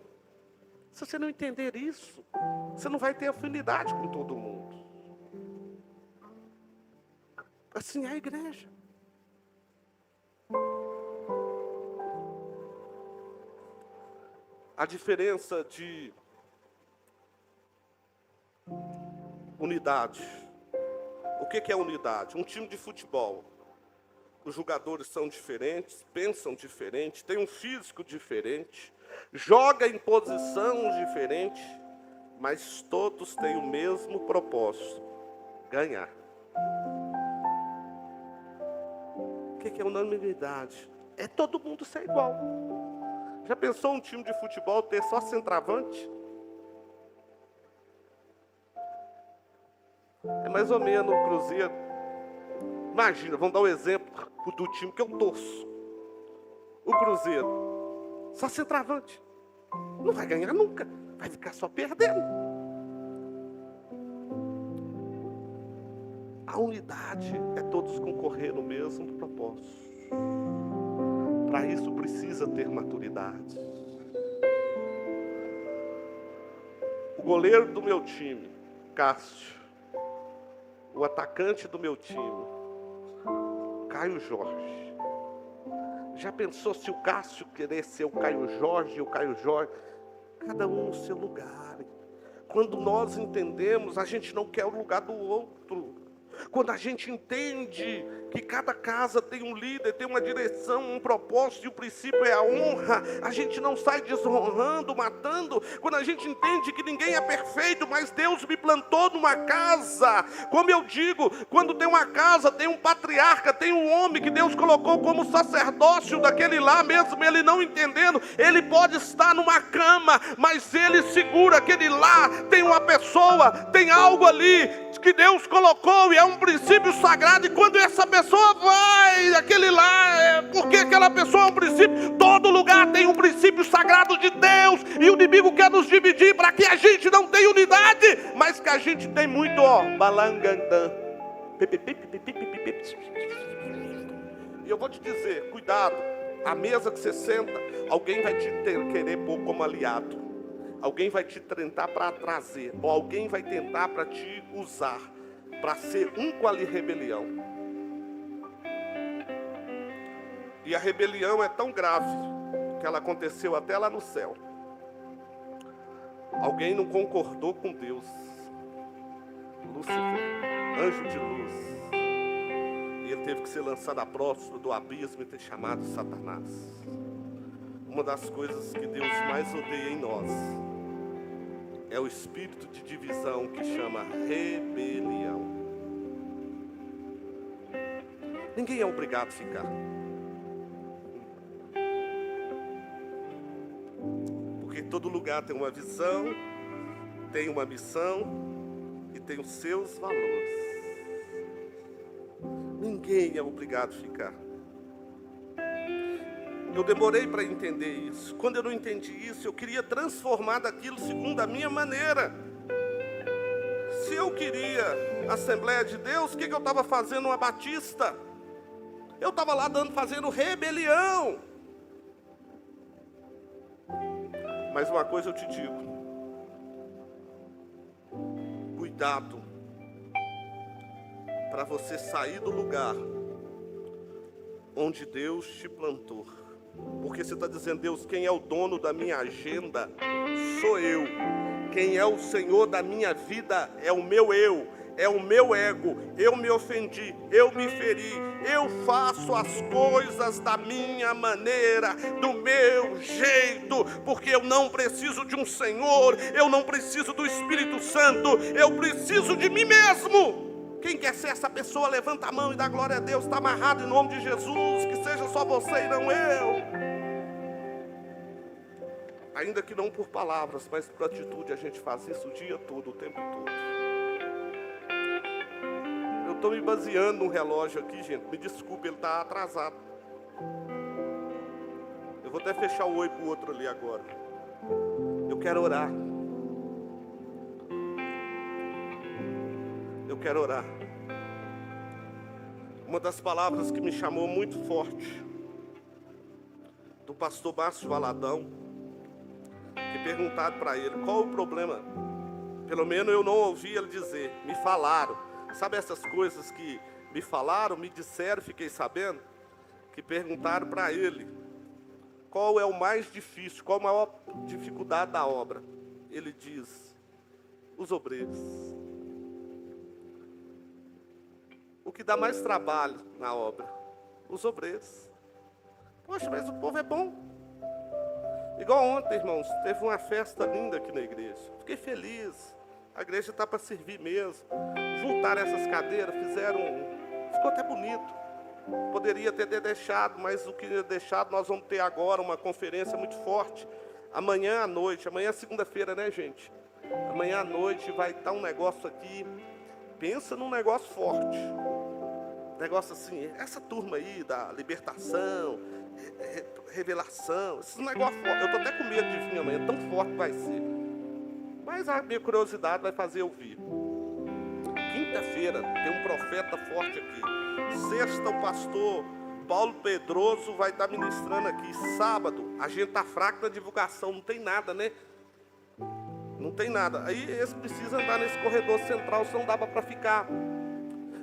Se você não entender isso, você não vai ter afinidade com todo mundo. Assim é a igreja. A diferença de unidade. O que é unidade? Um time de futebol. Os jogadores são diferentes, pensam diferente, têm um físico diferente, joga em posição diferente, mas todos têm o mesmo propósito: ganhar. O que é unanimidade? É todo mundo ser igual. Já pensou um time de futebol ter só centroavante? É mais ou menos o Cruzeiro. Imagina, vamos dar um exemplo do time que eu torço. O Cruzeiro, só centroavante. Não vai ganhar nunca, vai ficar só perdendo. A unidade é todos concorrer no mesmo propósito. Para isso precisa ter maturidade. O goleiro do meu time, Cássio. O atacante do meu time, Caio Jorge. Já pensou se o Cássio querer ser o Caio Jorge e o Caio Jorge? Cada um no seu lugar. Quando nós entendemos, a gente não quer o lugar do outro. Quando a gente entende que cada casa tem um líder, tem uma direção, um propósito, e o princípio é a honra, a gente não sai desonrando, matando. Quando a gente entende que ninguém é perfeito, mas Deus me plantou numa casa, como eu digo, quando tem uma casa, tem um patriarca, tem um homem que Deus colocou como sacerdócio daquele lá, mesmo ele não entendendo, ele pode estar numa cama, mas ele segura aquele lá, tem uma pessoa, tem algo ali que Deus colocou, e é um princípio sagrado, e quando essa pessoa vai, aquele lá, porque aquela pessoa é um princípio, todo lugar tem um princípio sagrado de Deus, e o inimigo quer nos dividir, para que a gente não tenha unidade, mas que a gente tem muito, balangandã, e eu vou te dizer, cuidado, a mesa que você senta, alguém vai te querer pôr como aliado, alguém vai te tentar para trazer, ou alguém vai tentar para te usar, para ser um com a rebelião. E a rebelião é tão grave, que ela aconteceu até lá no céu. Alguém não concordou com Deus. Lúcifer, anjo de luz. E ele teve que ser lançado à próxima do abismo e ter chamado Satanás. Uma das coisas que Deus mais odeia em nós é o espírito de divisão, que chama rebelião. Ninguém é obrigado a ficar. Porque todo lugar tem uma visão, tem uma missão e tem os seus valores. Ninguém é obrigado a ficar. Eu demorei para entender isso. Quando eu não entendi isso, eu queria transformar daquilo segundo a minha maneira. Se eu queria Assembleia de Deus, o que eu estava fazendo uma batista? Eu estava lá fazendo rebelião. Mas uma coisa eu te digo: cuidado para você sair do lugar onde Deus te plantou. Porque você está dizendo: Deus, quem é o dono da minha agenda? Sou eu. Quem é o Senhor da minha vida é o meu eu, é o meu ego. Eu me ofendi, eu me feri, eu faço as coisas da minha maneira, do meu jeito, porque eu não preciso de um Senhor, eu não preciso do Espírito Santo, eu preciso de mim mesmo. Quem quer ser essa pessoa, levanta a mão e dá glória a Deus. Está amarrado em nome de Jesus, que seja só você e não eu. Ainda que não por palavras, mas por atitude, a gente faz isso o dia todo, o tempo todo. Eu estou me baseando num relógio aqui, gente, me desculpe, ele está atrasado. Eu vou até fechar o oi para o outro ali agora. Eu quero orar. Eu quero orar. Uma das palavras que me chamou muito forte, do pastor Márcio Valadão, que perguntaram para ele, qual o problema? Pelo menos eu não ouvi ele dizer, me falaram. Sabe essas coisas que me falaram, me disseram, fiquei sabendo? Que perguntaram para ele, qual é o mais difícil, qual a maior dificuldade da obra? Ele diz, os obreiros. O que dá mais trabalho na obra? Os obreiros. Poxa, mas o povo é bom. Igual ontem, irmãos, teve uma festa linda aqui na igreja. Fiquei feliz. A igreja está para servir mesmo. Juntaram essas cadeiras, fizeram... Ficou até bonito. Poderia ter deixado, mas o que é deixado, nós vamos ter agora uma conferência muito forte. Amanhã à noite, amanhã é segunda-feira, né, gente? Amanhã à noite vai estar um negócio aqui. Pensa num negócio forte. Negócio assim, essa turma aí da libertação, revelação, esses negócios fortes. Eu estou até com medo de vir amanhã, tão forte vai ser. Mas a minha curiosidade vai fazer eu vir. Quinta-feira tem um profeta forte aqui. Sexta o pastor Paulo Pedroso vai estar ministrando aqui. Sábado a gente está fraco na divulgação, não tem nada, né? Não tem nada. Aí eles precisam andar nesse corredor central, senão não dava para ficar.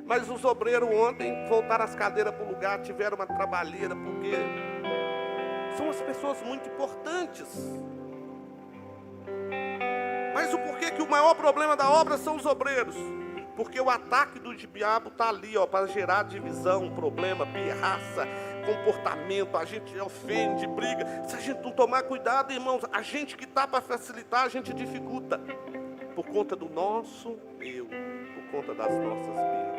Mas os obreiros ontem voltaram as cadeiras para o lugar, tiveram uma trabalheira, porque são as pessoas muito importantes. Mas o porquê que o maior problema da obra são os obreiros? Porque o ataque do diabo está ali, para gerar divisão, problema, pirraça, comportamento. A gente ofende, briga. Se a gente não tomar cuidado, irmãos, a gente que está para facilitar, a gente dificulta. Por conta do nosso eu, por conta das nossas vidas.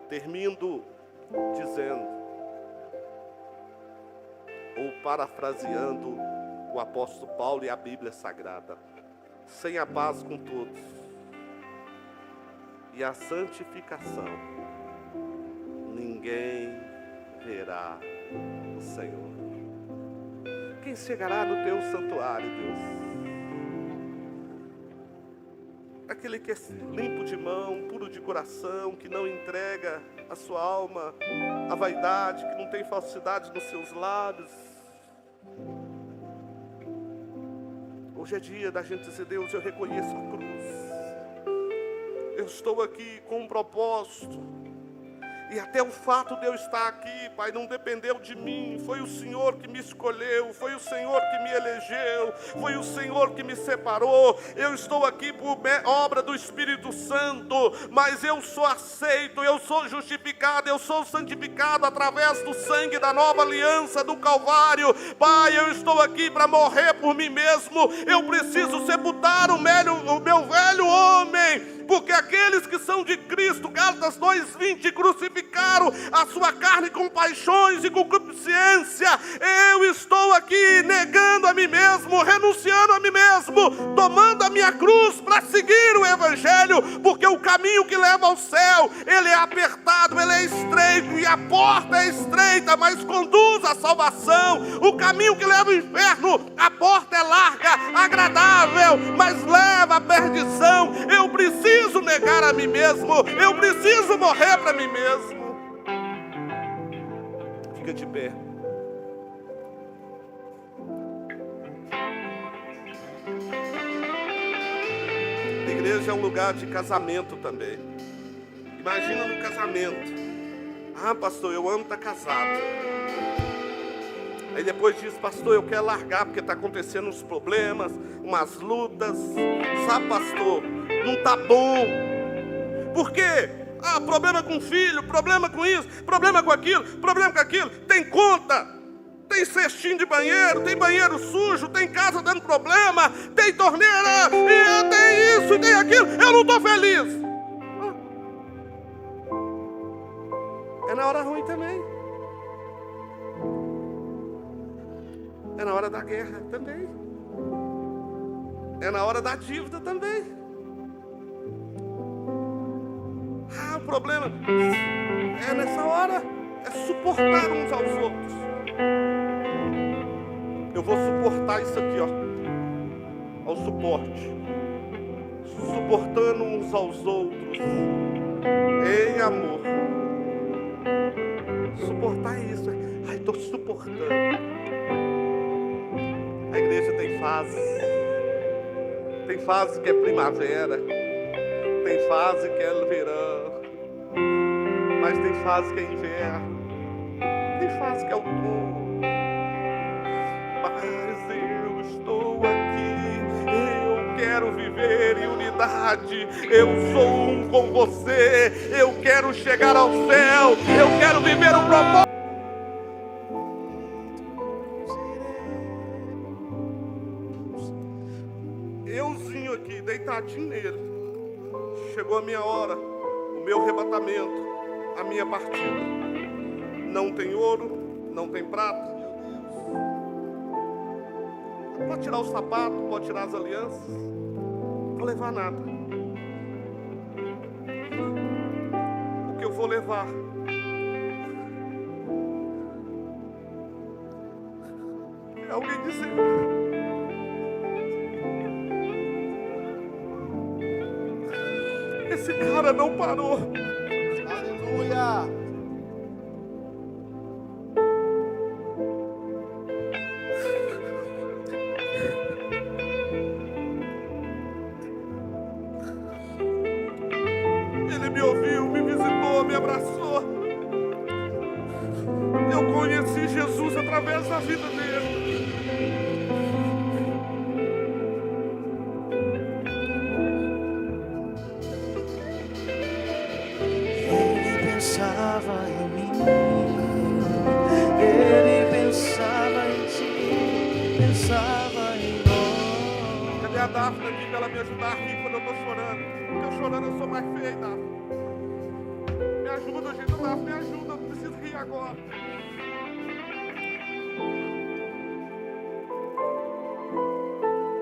Termino dizendo, ou parafraseando o apóstolo Paulo e a Bíblia Sagrada: sem a paz com todos e a santificação, ninguém verá o Senhor. Quem chegará no teu santuário, Deus? Aquele que é limpo de mão, puro de coração, que não entrega a sua alma à vaidade, que não tem falsidade nos seus lábios. Hoje é dia da gente dizer: Deus, eu reconheço a cruz. Eu estou aqui com um propósito. E até o fato de eu estar aqui, Pai, não dependeu de mim. Foi o Senhor que me escolheu, foi o Senhor que me elegeu, foi o Senhor que me separou. Eu estou aqui por obra do Espírito Santo, mas eu sou aceito, eu sou justificado, eu sou santificado através do sangue da nova aliança do Calvário. Pai, eu estou aqui para morrer por mim mesmo. Eu preciso sepultar o meu velho homem, porque aqueles que são de Cristo, Gálatas 2:20, crucificaram a sua carne com paixões e concupiscência. Eu estou aqui negando a mim mesmo, renunciando a mim mesmo, tomando a minha cruz para seguir o Evangelho, porque o caminho que leva ao céu, ele é apertado, ele é estreito, e a porta é estreita, mas conduz à salvação. O caminho que leva ao inferno, a porta é larga, agradável, mas leva à perdição. Eu preciso negar a mim mesmo, eu preciso morrer para mim mesmo. Fica de pé. A igreja é um lugar de casamento também. Imagina no casamento: ah, pastor, eu amo estar casado. Aí depois diz: pastor, eu quero largar porque está acontecendo uns problemas, umas lutas. Sabe, pastor, não está bom. Por quê? Ah, problema com o filho, problema com isso, problema com aquilo, problema com aquilo. Tem conta, tem cestinho de banheiro, tem banheiro sujo, tem casa dando problema, tem torneira, e tem isso, e tem aquilo. Eu não estou feliz. É na hora ruim também. É na hora da guerra também. É na hora da dívida também. Ah, o problema é nessa hora. É suportar uns aos outros. Eu vou suportar isso aqui, ó. Ao suporte. Suportando uns aos outros em amor. Suportar isso. Ai, estou suportando. A igreja tem fases. Tem fase que é primavera, tem fase que é verão, mas tem fase que é inverno, tem fase que é outono. Mas eu estou aqui, eu quero viver em unidade, eu sou um com você, eu quero chegar ao céu, eu quero viver um propósito. Euzinho aqui, deitadinho nele. Chegou a minha hora, o meu arrebatamento, a minha partida. Não tem ouro, não tem prata. Pode tirar o sapato, pode tirar as alianças. Não vou levar nada. O que eu vou levar é alguém dizer: esse cara não parou. Aleluia. Ele me ouviu. Eu conheci Jesus através da vida dele. Ele pensava em mim, ele pensava em ti, pensava em nós. Cadê a Daphne aqui pra ela me ajudar a rir quando eu tô chorando? Porque eu chorando eu sou mais feio, Daphne. Me ajuda, gente, Daphne, me ajuda, eu preciso rir agora.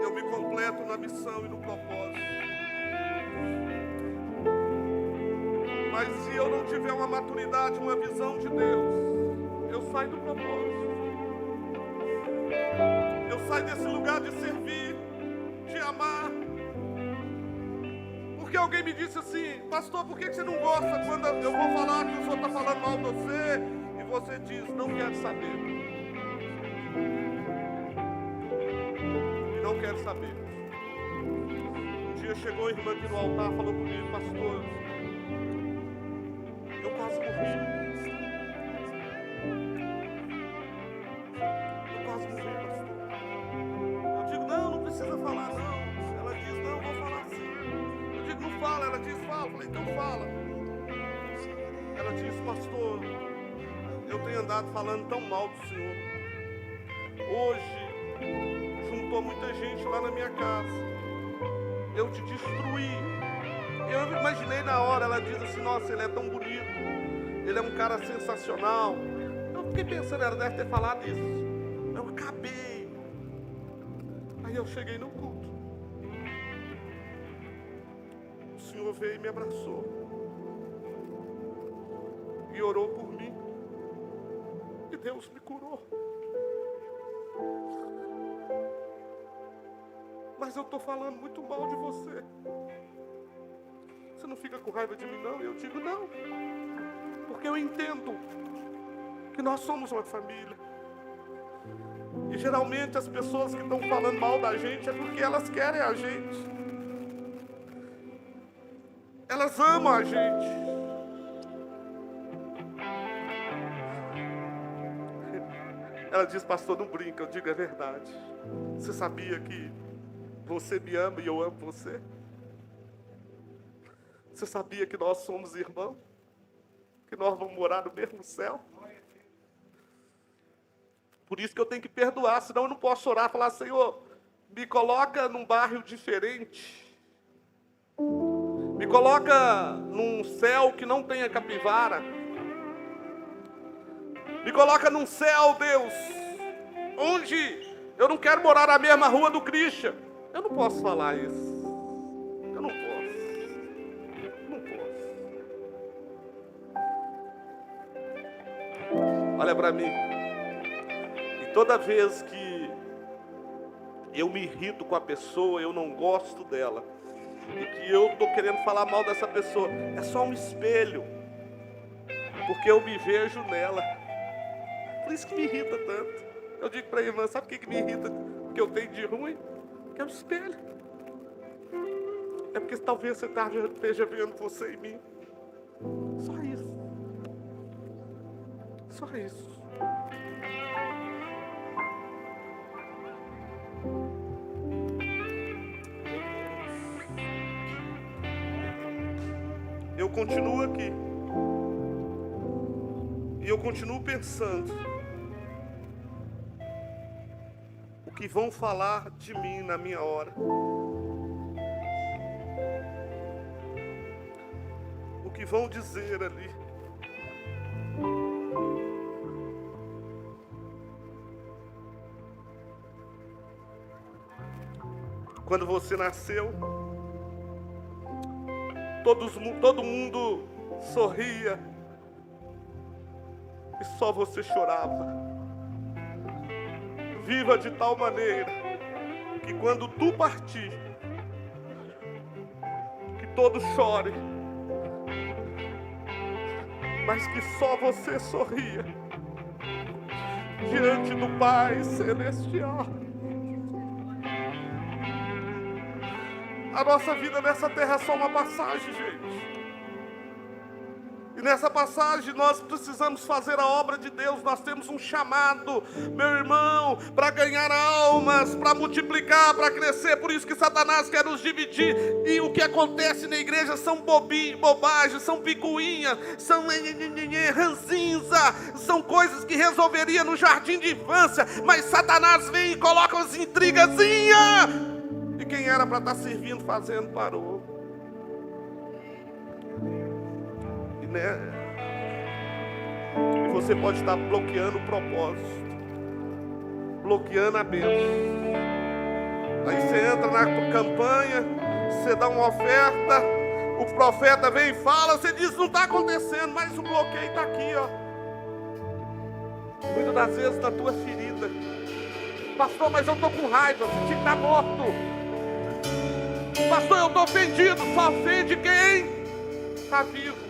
Eu me completo na missão e no propósito. Mas se eu não tiver uma maturidade, uma visão de Deus, eu saio do propósito. Eu saio desse lugar de servir, de amar. Porque alguém me disse assim: pastor, por que você não gosta quando eu vou falar que o senhor está falando mal de você? E você diz: não quero saber. E não quero saber. Um dia chegou a irmã aqui no altar, falou comigo: pastor, eu quase morri. Eu quase morri, pastor. Eu digo: não precisa falar, não. Ela diz: não, vou falar sim. Eu digo: não fala. Ela diz: fala. Eu falei: então fala. Ela diz: pastor, eu tenho andado falando tão mal do senhor. Hoje, juntou muita gente lá na minha casa. Eu te destruí. Eu imaginei na hora, ela diz assim: nossa, ele é tão bonito, ele é um cara sensacional. Eu fiquei pensando, ela deve ter falado isso. Eu acabei. Aí eu cheguei no culto. O Senhor veio e me abraçou e orou por mim. E Deus me curou. Mas eu estou falando muito mal de você. Você não fica com raiva de mim, não? Eu digo: não. Porque eu entendo que nós somos uma família. E geralmente as pessoas que estão falando mal da gente é porque elas querem a gente. Elas amam a gente. Ela diz: pastor, não brinca. Eu digo: é verdade. Você sabia que você me ama e eu amo você? Você sabia que nós somos irmãos? Que nós vamos morar no mesmo céu? Por isso que eu tenho que perdoar, senão eu não posso orar e falar: Senhor, me coloca num bairro diferente. Me coloca num céu que não tenha capivara. Me coloca num céu, Deus, onde eu não quero morar na mesma rua do Christian. Eu não posso falar isso. Eu não posso. Não posso. Olha para mim. E toda vez que eu me irrito com a pessoa, eu não gosto dela, e que eu estou querendo falar mal dessa pessoa, é só um espelho. Porque eu me vejo nela. Por isso que me irrita tanto. Eu digo para a irmã: sabe o que me irrita, que eu tenho de ruim? Que é o espelho. É porque talvez você esteja vendo você em mim. Só isso. Só isso. Eu continuo aqui. E eu continuo pensando o que vão falar de mim na minha hora. O que vão dizer ali. Quando você nasceu, todo mundo sorria e só você chorava. Viva de tal maneira que quando tu partir, que todos chorem, mas que só você sorria diante do Pai Celestial. A nossa vida nessa terra é só uma passagem, gente. E nessa passagem nós precisamos fazer a obra de Deus. Nós temos um chamado, meu irmão, para ganhar almas, para multiplicar, para crescer. Por isso que Satanás quer nos dividir. E o que acontece na igreja são bobagens, são picuinhas, são ranzinza, são coisas que resolveria no jardim de infância. Mas Satanás vem e coloca as intrigazinhas. E quem era para estar servindo, fazendo, parou. E você pode estar bloqueando o propósito, bloqueando a bênção. Aí você entra na campanha, você dá uma oferta, o profeta vem e fala, você diz, não está acontecendo, mas o bloqueio está aqui, ó. Muitas das vezes na tua ferida. Pastor, mas eu estou com raiva, você tinha que estar morto. Pastor, eu estou ofendido, só ofende quem está vivo.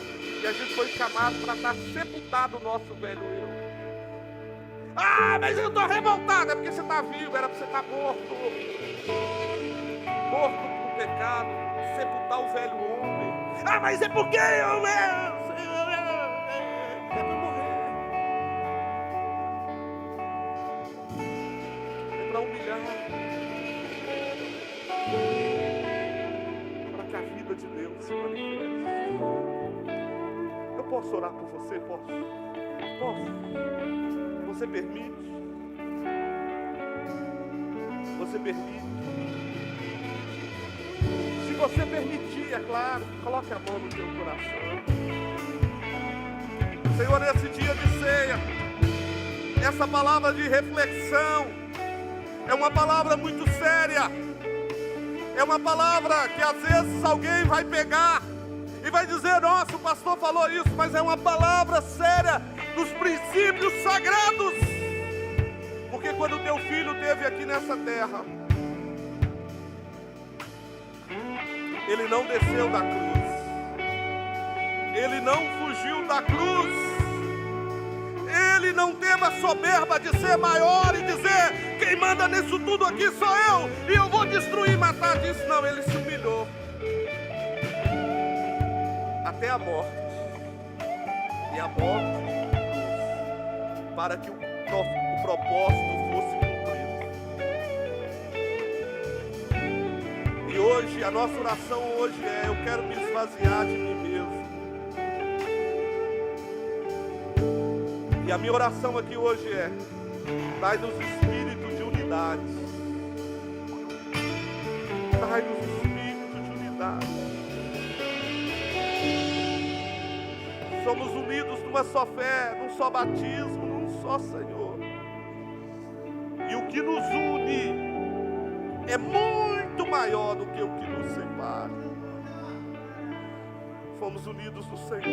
E a gente foi chamado para estar sepultado o nosso velho eu. Ah, mas eu estou revoltado. É porque você está vivo, era para você estar morto. Morto por pecado, sepultar o velho homem. Ah, mas é porque eu é para morrer. É para humilhar. Para que a vida de Deus se manifeste. Eu posso orar por você? Posso? Você permite? Você permite? Se você permitir, é claro, coloque a mão no teu coração. Senhor, nesse dia de ceia, essa palavra de reflexão é uma palavra muito séria. É uma palavra que às vezes alguém vai pegar e vai dizer, nossa, o pastor falou isso, mas é uma palavra séria dos princípios sagrados. Porque quando o teu filho esteve aqui nessa terra, ele não desceu da cruz, ele não fugiu da cruz, ele não teve a soberba de ser maior e dizer, quem manda nisso tudo aqui sou eu, e eu vou destruir e matar disso. Não, ele se humilhou até a morte, e a morte para que o propósito fosse cumprido. E hoje, a nossa oração hoje é, eu quero me esvaziar de mim mesmo. E a minha oração aqui hoje é, dai-nos espírito de unidade. Dai-nos espírito de unidade. Somos unidos numa só fé, num só batismo, num só Senhor. E o que nos une é muito maior do que o que nos separa. Fomos unidos no Senhor.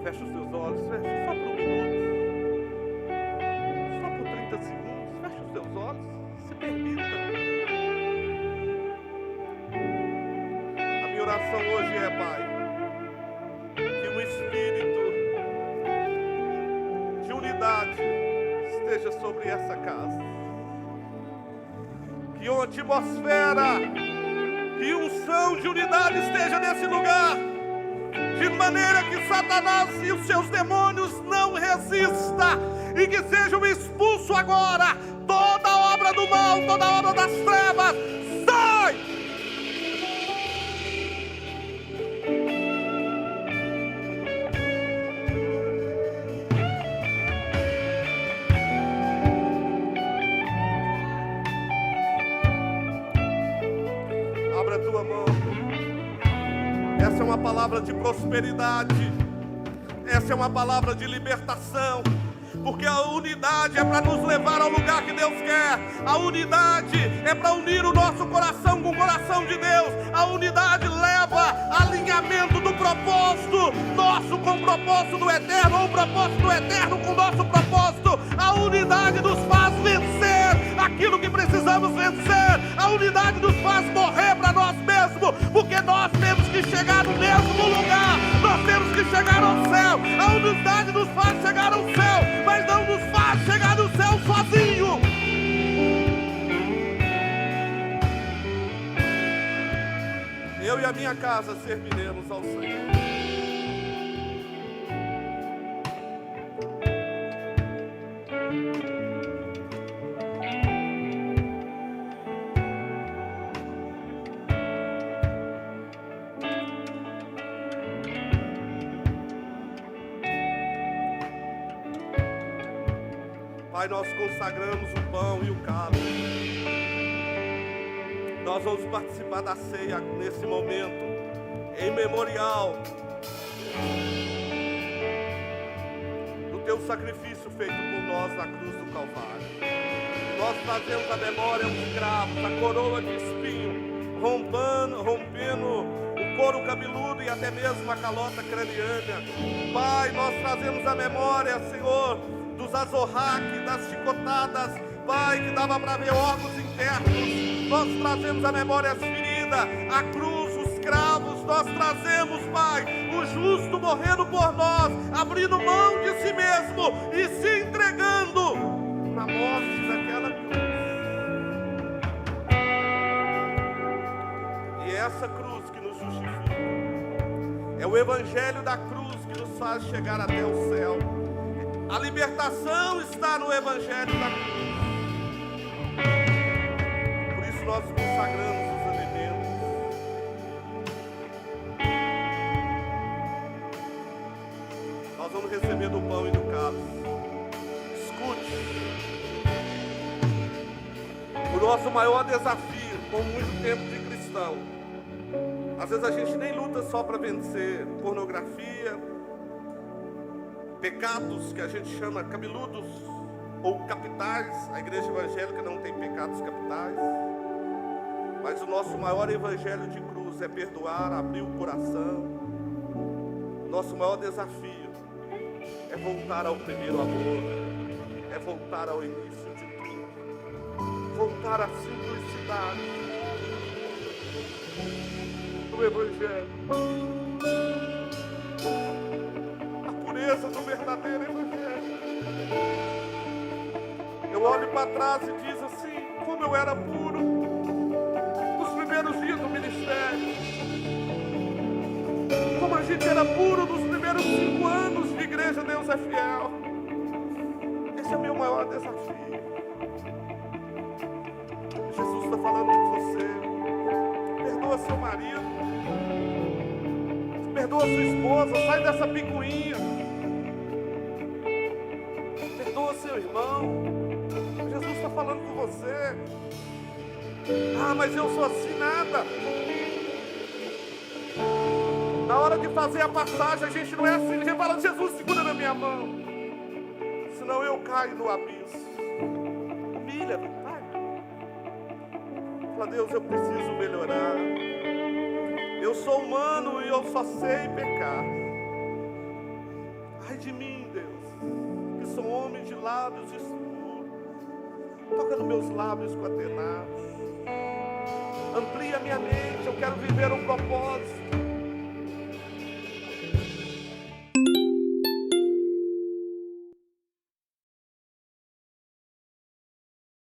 Fecha os teus olhos, fecha só por um minuto, só por 30 segundos, fecha os teus olhos, se permita. A minha oração hoje é, Pai, que um espírito de unidade esteja sobre essa casa, que uma atmosfera e unção de unidade esteja nesse lugar, de maneira que Satanás e os seus demônios não resistam, e que sejam expulsos agora toda a obra do mal, toda a obra das trevas. Sai! Abra a tua mão. Essa é uma palavra de prosperidade. Essa é uma palavra de libertação. Porque a unidade é para nos levar ao lugar que Deus quer. A unidade é para unir o nosso coração com o coração de Deus. A unidade leva alinhamento do propósito nosso com o propósito do eterno, ou o propósito do eterno com o nosso propósito. A unidade nos faz vencer aquilo que precisamos vencer. A unidade nos faz morrer para nós mesmos, porque nós temos que chegar no mesmo lugar. Nós temos que chegar chegar ao céu. A humildade nos faz chegar ao céu, mas não nos faz chegar no céu sozinho. Eu e a minha casa serviremos ao Senhor. Pai, nós consagramos o pão e o cálice. Nós vamos participar da ceia nesse momento, em memorial do teu sacrifício feito por nós na cruz do Calvário. Nós trazemos a memória os cravos, a coroa de espinho, rompendo o couro cabeludo e até mesmo a calota craniana. Pai, nós trazemos a memória, Senhor, dos azorraques, das chicotadas, Pai, que dava para ver órgãos internos. Nós trazemos a memória as feridas, a cruz, os cravos. Nós trazemos, Pai, o justo morrendo por nós, abrindo mão de si mesmo e se entregando na morte daquela cruz. E é essa cruz que nos justifica. É o evangelho da cruz que nos faz chegar até o céu. A libertação está no evangelho da cruz. Por isso nós consagramos os alimentos. Nós vamos receber do pão e do cálice. Escute. O nosso maior desafio, com muito tempo de cristão, às vezes a gente nem luta só para vencer pornografia, pecados que a gente chama cabeludos ou capitais. A igreja evangélica não tem pecados capitais, mas o nosso maior evangelho de cruz é perdoar, abrir o coração. Nosso maior desafio é voltar ao primeiro amor, é voltar ao início de tudo, voltar à simplicidade do evangelho, do verdadeiro evangelho. Eu olho para trás e diz assim, como eu era puro nos primeiros dias do ministério, como a gente era puro nos primeiros 5 anos de igreja. Deus é fiel. Esse é o meu maior desafio. Jesus está falando com você. Perdoa seu marido, perdoa sua esposa, sai dessa picuinha. Seu irmão, Jesus está falando com você. Ah, mas eu sou assim, nada. Na hora de fazer a passagem, a gente não é assim. A gente fala, Jesus, segura na minha mão, senão eu caio no abismo. Humilha, vai. Fala, Deus, eu preciso melhorar. Eu sou humano e eu só sei pecar. Ai de mim, Deus. Sou homem de lábios escuros. Toca nos meus lábios coordenados. Amplia minha mente. Eu quero viver um propósito.